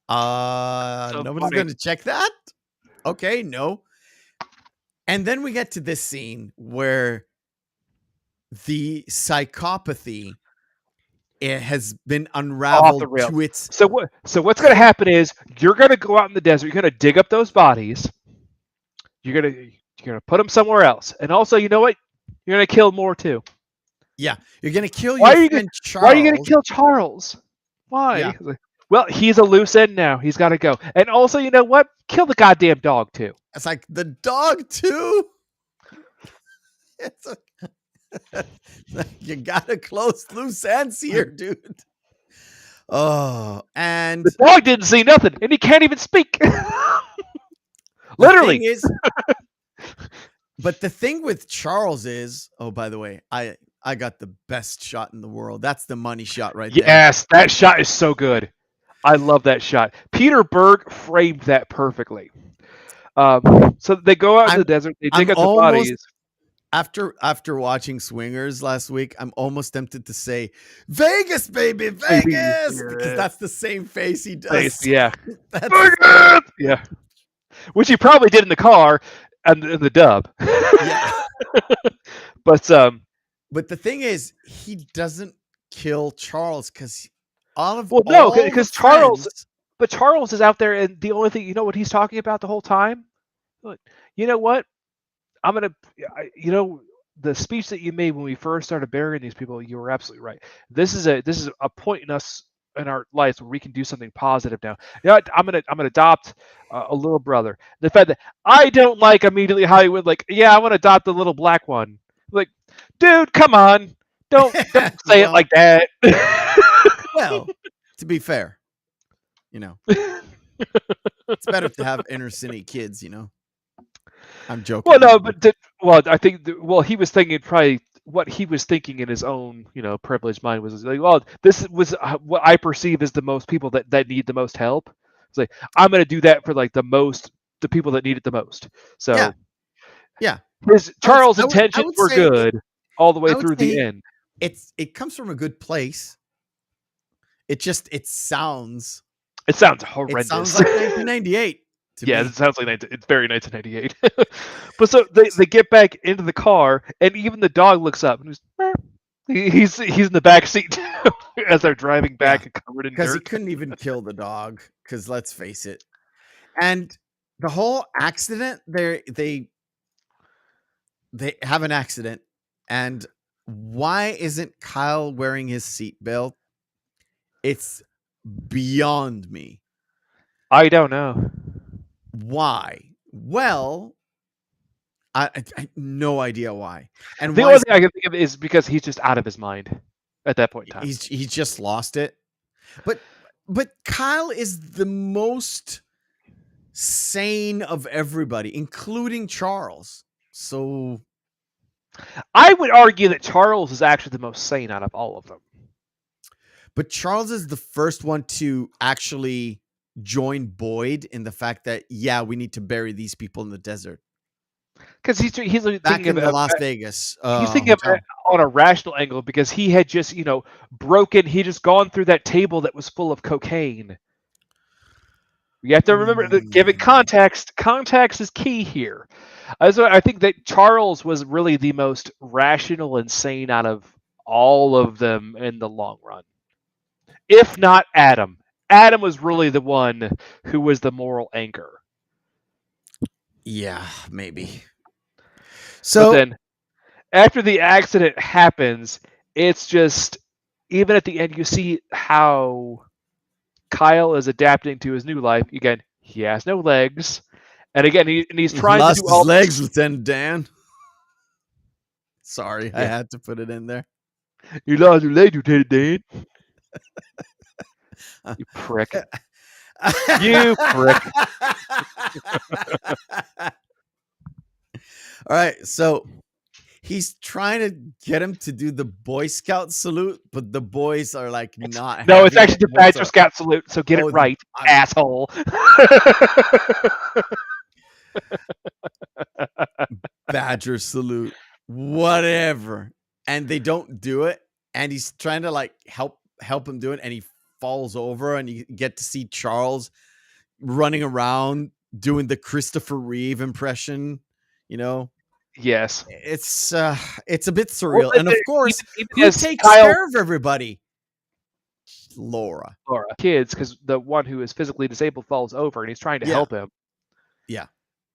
nobody's going to check that. Okay, no. And then we get to this scene where the psychopathy has been unraveled to its. So what's going to happen is you're going to go out in the desert. You're going to dig up those bodies. You're going You're gonna put him somewhere else, and also, you know what? You're gonna kill more too. Yeah, you're gonna kill Why your are you friend gonna, Charles. why are you gonna kill Charles? Why? Yeah. Well, he's a loose end now. He's got to go. And also, you know what? Kill the goddamn dog too. It's like the dog too. It's you gotta close loose ends here, dude. Oh, and The dog didn't see nothing, and he can't even speak. Literally. The thing is, but the thing with Charles is, oh, by the way, I got the best shot in the world. That's the money shot right there. Yes, that shot is so good. I love that shot. Peter Berg framed that perfectly. So they go out in the desert. They dig up the bodies. After watching Swingers last week, I'm almost tempted to say Vegas, baby, Vegas, because that's the same face he does. Yeah, Vegas! Yeah, which he probably did in the car and in the dub. Yeah, but the thing is, he doesn't kill Charles because Charles. But Charles is out there, and the only thing, you know what he's talking about the whole time? Look, you know what? I'm gonna, the speech that you made when we first started burying these people, you were absolutely right. This is a point in our lives where we can do something positive now. You know what? I'm gonna adopt a little brother. The fact that I don't like immediately Hollywood, like, yeah, I want to adopt the little black one. Like, dude, come on, don't say it like that. Well, to be fair, it's better to have inner city kids, I'm joking. Well, no, but I think he was thinking probably what he was thinking in his own, privileged mind was like, well, this was what I perceive as the most people that need the most help. It's like, I'm going to do that for like the people that need it the most. So yeah. Charles' intentions were good all the way through the end. It comes from a good place. It sounds horrendous. It sounds like 1998. It sounds like it's very 1998. But so they get back into the car, and even the dog looks up, and he's in the back seat as they're driving back and covered in dirt. Because he couldn't even kill the dog. Because let's face it, and the whole accident, they have an accident, and why isn't Kyle wearing his seatbelt? It's beyond me. I don't know. Why? Well, I no idea why. And the only thing I can think of is because he's just out of his mind at that point in time. He's just lost it. But Kyle is the most sane of everybody, including Charles. So I would argue that Charles is actually the most sane out of all of them. But Charles is the first one to actually join Boyd in the fact that, we need to bury these people in the desert. Because he's back thinking in Las Vegas. He's thinking of it on a rational angle because he had just, he just gone through that table that was full of cocaine. You have to remember, give it context. Context is key here. I think that Charles was really the most rational and sane out of all of them in the long run. If not Adam. Adam was really the one who was the moral anchor. Yeah, maybe. So but then after the accident happens, it's just, even at the end, you see how Kyle is adapting to his new life. Again, he has no legs. And again, he's trying lost to do all his legs, Lieutenant Dan. Sorry, I had to put it in there. You lost your legs, Lieutenant Dan. You prick. You prick. All right, so he's trying to get him to do the Boy Scout salute, but the boys are like not. No, it's actually the Badger Scout salute, so get it right, asshole. Badger salute, whatever. And they don't do it, and he's trying to like help him do it, and he falls over, and you get to see Charles running around doing the Christopher Reeve impression, Yes, it's a bit surreal. And of course, who takes care of everybody? Laura, kids, because the one who is physically disabled falls over, and he's trying to help him. Yeah,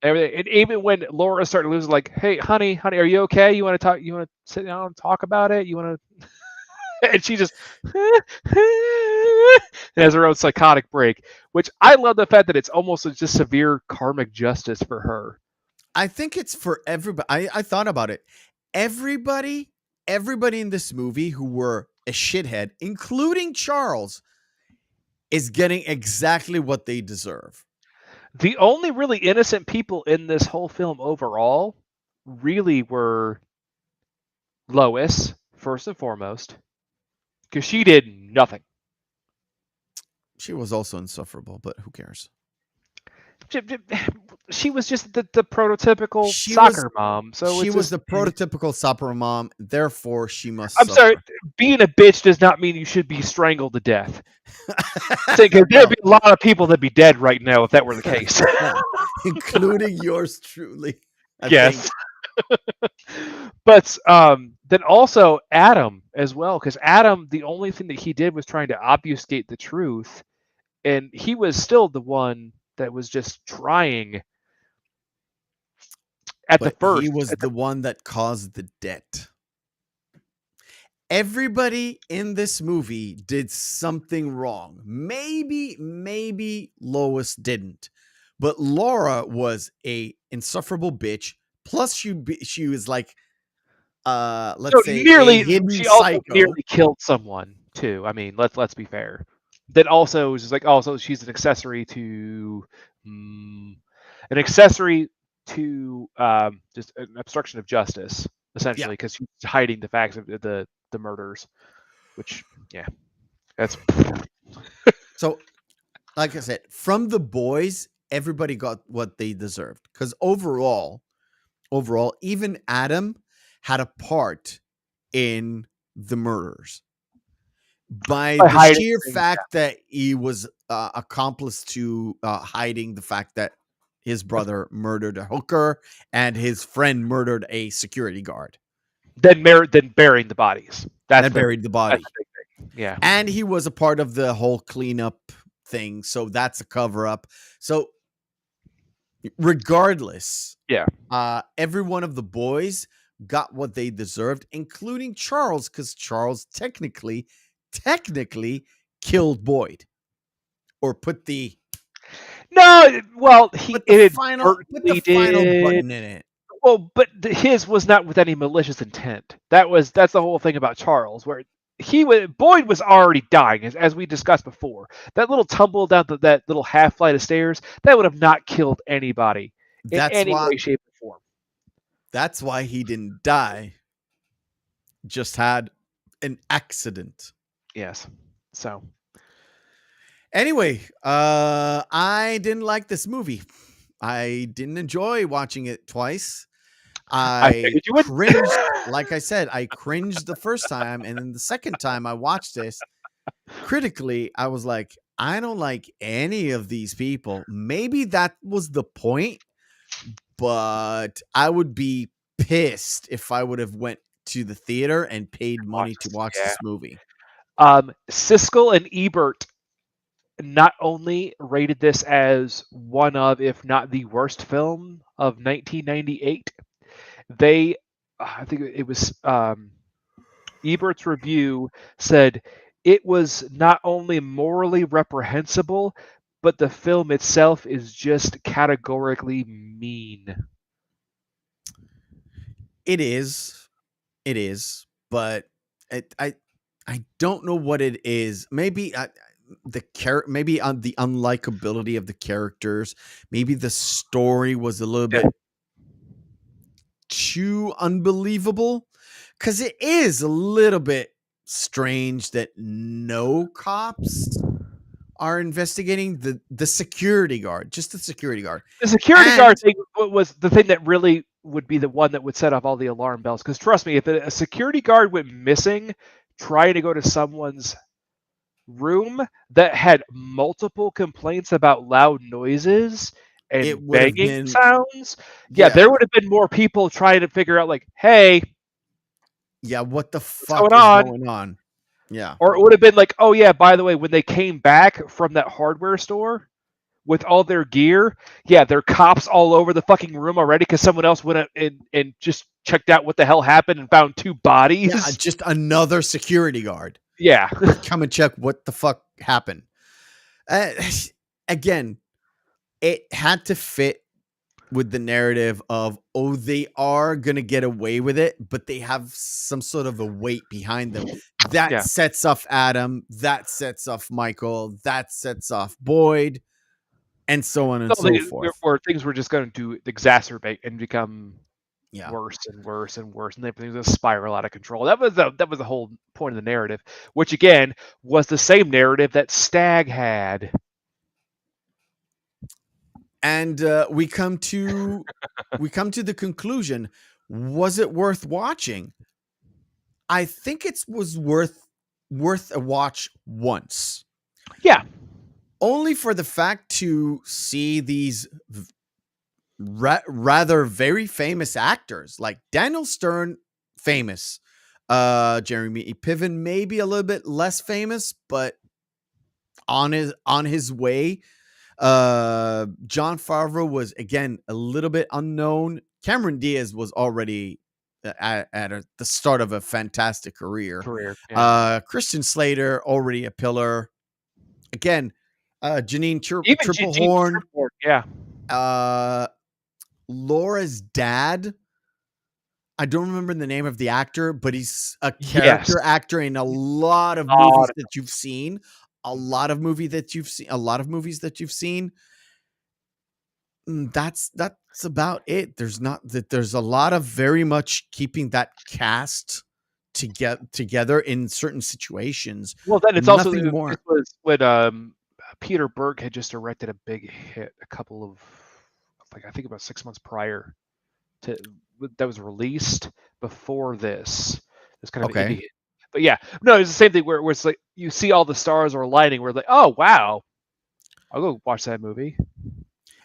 Everything. And even when Laura started losing, like, hey, honey, are you okay? You want to talk? You want to sit down and talk about it? You want to? And she just has her own psychotic break, which I love the fact that it's almost just severe karmic justice for her. I think it's for everybody. I thought about it. Everybody in this movie who were a shithead, including Charles, is getting exactly what they deserve. The only really innocent people in this whole film overall really were Lois, first and foremost, because she did nothing. She was also insufferable, but who cares? She was just the prototypical She soccer mom. So she it's was just, the prototypical soccer mom, therefore she must I'm suffer. sorry, being a bitch does not mean you should be strangled to death. Because there'd be a lot of people that'd be dead right now if that were the case. Including yours truly. I Yes. think. But then also Adam as well, because Adam, the only thing that he did was trying to obfuscate the truth, and he was still the one that was just trying at the But first. he was the one that caused the debt. Everybody in this movie did something wrong. Maybe Lois didn't, but Laura was a insufferable bitch. Plus, she was like, let's So say, nearly, a hidden she also psycho. nearly killed someone too. I mean, let's be fair. That also is just like, also she's an accessory to just an obstruction of justice, essentially, because she's hiding the facts of the murders. Which, yeah, that's So, like I said, from the boys, everybody got what they deserved. Because overall, even Adam had a part in the murders. By the hiding sheer things, fact that he was accomplice to hiding the fact that his brother murdered a hooker and his friend murdered a security guard. then burying the bodies. That buried the body. That's a big thing. Yeah. And he was a part of the whole cleanup thing. So that's a cover up. So regardless, every one of the boys got what they deserved, including Charles, because Charles technically killed Boyd, or put the final button in it. Well, but his was not with any malicious intent. That's the whole thing about Charles, where Boyd was already dying, as we discussed before. That little tumble down that little half flight of stairs, that would have not killed anybody in any way, shape, or form. That's why he didn't die. Just had an accident. Yes. So anyway, I didn't like this movie. I didn't enjoy watching it twice. I cringed. Like I said, I cringed the first time, and then the second time I watched this critically, I was like, I don't like any of these people. Maybe that was the point, but I would be pissed if I would have went to the theater and paid money to watch this movie. Siskel and Ebert not only rated this as one of, if not the worst film of 1998, I think it was Ebert's review said it was not only morally reprehensible, but the film itself is just categorically mean. It is, but I don't know what it is. Maybe maybe on the unlikability of the characters. Maybe the story was a little bit too unbelievable, because it is a little bit strange that no cops are investigating the security guard, just the security guard. The security guard thing was the thing that really would be the one that would set off all the alarm bells. Because trust me, if a security guard went missing trying to go to someone's room that had multiple complaints about loud noises and banging sounds, there would have been more people trying to figure out, like, hey, what the fuck is going on? Yeah. Or it would have been like, oh yeah, by the way, when they came back from that hardware store, with all their gear. Yeah, there are cops all over the fucking room already because someone else went up and just checked out what the hell happened and found 2 bodies. Yeah, just another security guard. Yeah. Come and check what the fuck happened. Again, it had to fit with the narrative of, oh, they are going to get away with it, but they have some sort of a weight behind them. That sets off Adam. That sets off Michael. That sets off Boyd. And so on and so forth. Or things were just going to exacerbate and become worse and worse and worse, and everything's going to spiral out of control. That was the whole point of the narrative, which again was the same narrative that Stag had. And we come to the conclusion: was it worth watching? I think it was worth a watch once. Yeah. Only for the fact to see these rather very famous actors like Daniel Stern, famous. Jeremy Piven, maybe a little bit less famous, but on his way. John Favreau was, again, a little bit unknown. Cameron Diaz was already at the start of a fantastic career. Yeah. Christian Slater, already a pillar. Again, Janine Triplehorn. Yeah. Laura's dad. I don't remember the name of the actor, but he's a character actor in a lot of movies that you've seen. A lot of movies that you've seen. That's about it. There's a lot of very much keeping that cast to get together in certain situations. Well, then it's Nothing also more. it was when Peter Berg had just directed a big hit a couple of, I think about 6 months prior to that was released before this. It's kind of an indie hit. But yeah, no, it's the same thing where it's like you see all the stars are aligning. We're like, oh wow, I'll go watch that movie.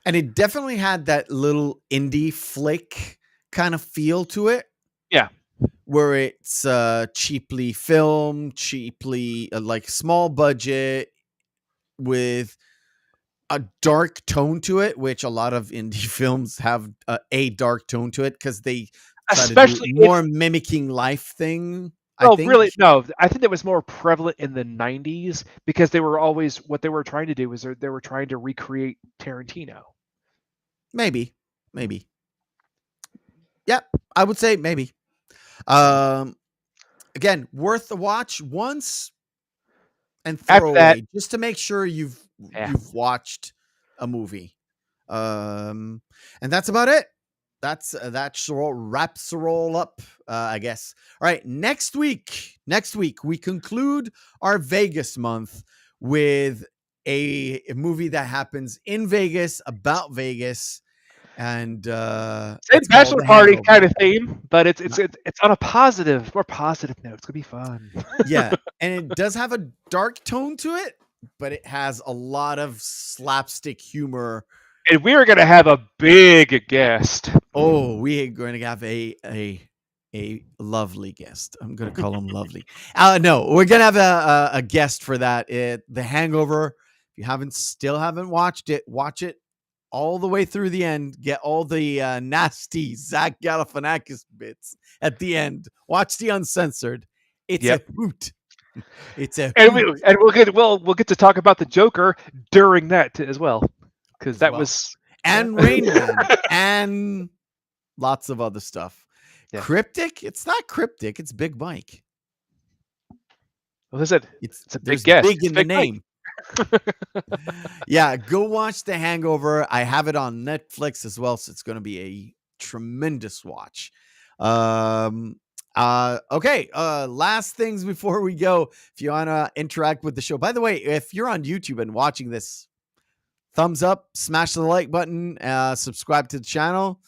And it definitely had that little indie flick kind of feel to it. Yeah, where it's cheaply filmed, like small budget with a dark tone to it, which a lot of indie films have a dark tone to it because they try especially to do more mimicking life thing. Oh, really? No, I think that was more prevalent in the 90s because they were always, what they were trying to do was they were trying to recreate Tarantino. Maybe. Yep, I would say maybe. Again, worth the watch once and throw away just to make sure you've watched a movie. And that's about it. That wraps the roll up, I guess. All right, next week we conclude our Vegas month with a movie that happens in Vegas, about Vegas, and same bachelor party kind of theme, but it's on a more positive note. It's gonna be fun. Yeah, and it does have a dark tone to it, but it has a lot of slapstick humor. And we are going to have a big guest. Oh, we are going to have a lovely guest. I'm going to call him lovely. No, we're going to have a guest for that. The Hangover. If you still haven't watched it, watch it all the way through the end. Get all the nasty Zach Galifianakis bits at the end. Watch the uncensored. It's a hoot. It's a hoot. And we'll get to talk about the Joker during that as well. Because that was and Rain Man and lots of other stuff. Yeah. Cryptic? It's not cryptic. It's Big Mike. Well, I said it's a big guess. Big in the name. Yeah, go watch The Hangover. I have it on Netflix as well, so it's going to be a tremendous watch. Okay. Last things before we go. If you want to interact with the show, by the way, if you're on YouTube and watching this, thumbs up, smash the like button, subscribe to the channel.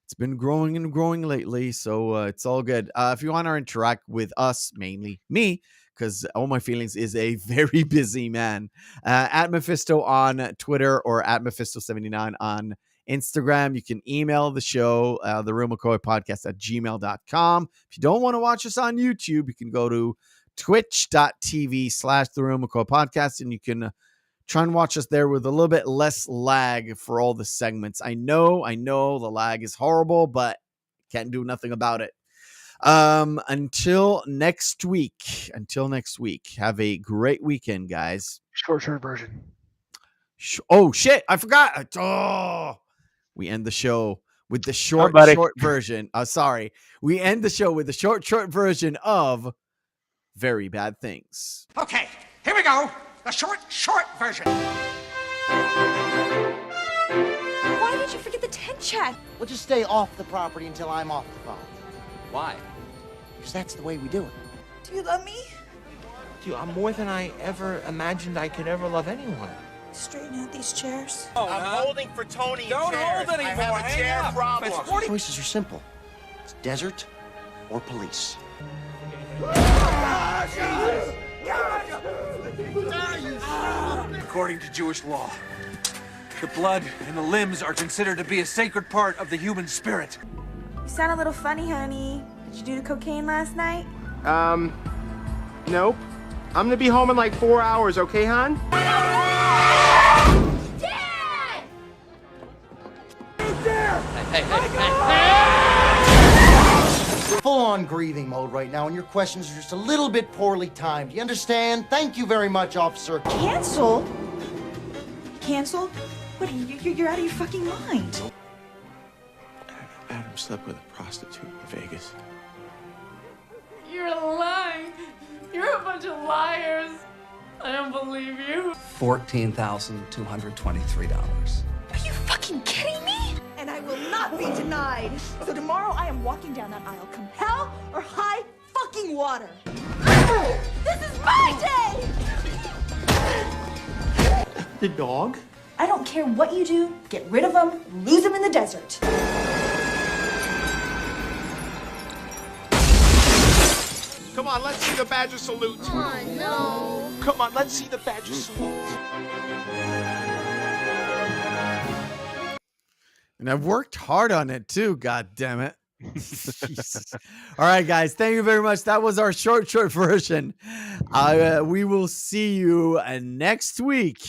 It's been growing and growing lately, so it's all good. If you want to interact with us, mainly me, because All My Feelings is a very busy man, at Mephisto on Twitter or at Mephisto79 on Instagram. You can email the show, the Reel McCoy podcast at gmail.com. If you don't want to watch us on YouTube, you can go to twitch.tv/the Reel McCoy podcast, and you can Try and watch us there with a little bit less lag for all the segments. I know the lag is horrible, but can't do nothing about it. Until next week, have a great weekend, guys. Short version. Oh shit, I forgot. Oh, we end the show with the short version. Sorry. We end the show with the short version of Very Bad Things. Okay, here we go. The short version. Why did you forget the tent check? We'll just stay off the property until I'm off the phone. Why? Because that's the way we do it. Do you love me? Dude, I'm more than I ever imagined I could ever love anyone. Straighten out these chairs. I'm holding for Tony. Don't hold anymore. I have a chair problem. The choices are simple. It's desert or police. According to Jewish law, the blood and the limbs are considered to be a sacred part of the human spirit. You sound a little funny, honey. Did you do the cocaine last night? Nope. I'm gonna be home in like 4 hours, okay, hon? Dad! Full-on grieving mode right now, and your questions are just a little bit poorly timed. You understand? Thank you very much, officer. Cancel? Cancel? What, you're out of your fucking mind. Adam slept with a prostitute in Vegas. You're lying. You're a bunch of liars. I don't believe you. $14,223. Are you fucking kidding me? And I will not be denied. So tomorrow I am walking down that aisle, come hell or high fucking water. This is my day! The dog? I don't care what you do, get rid of him, lose him in the desert. Come on, let's see the Badger salute. Oh, no. Come on, let's see the Badger salute. And I've worked hard on it too, god damn it. Jesus. All right, guys, thank you very much. That was our short version. We will see you next week.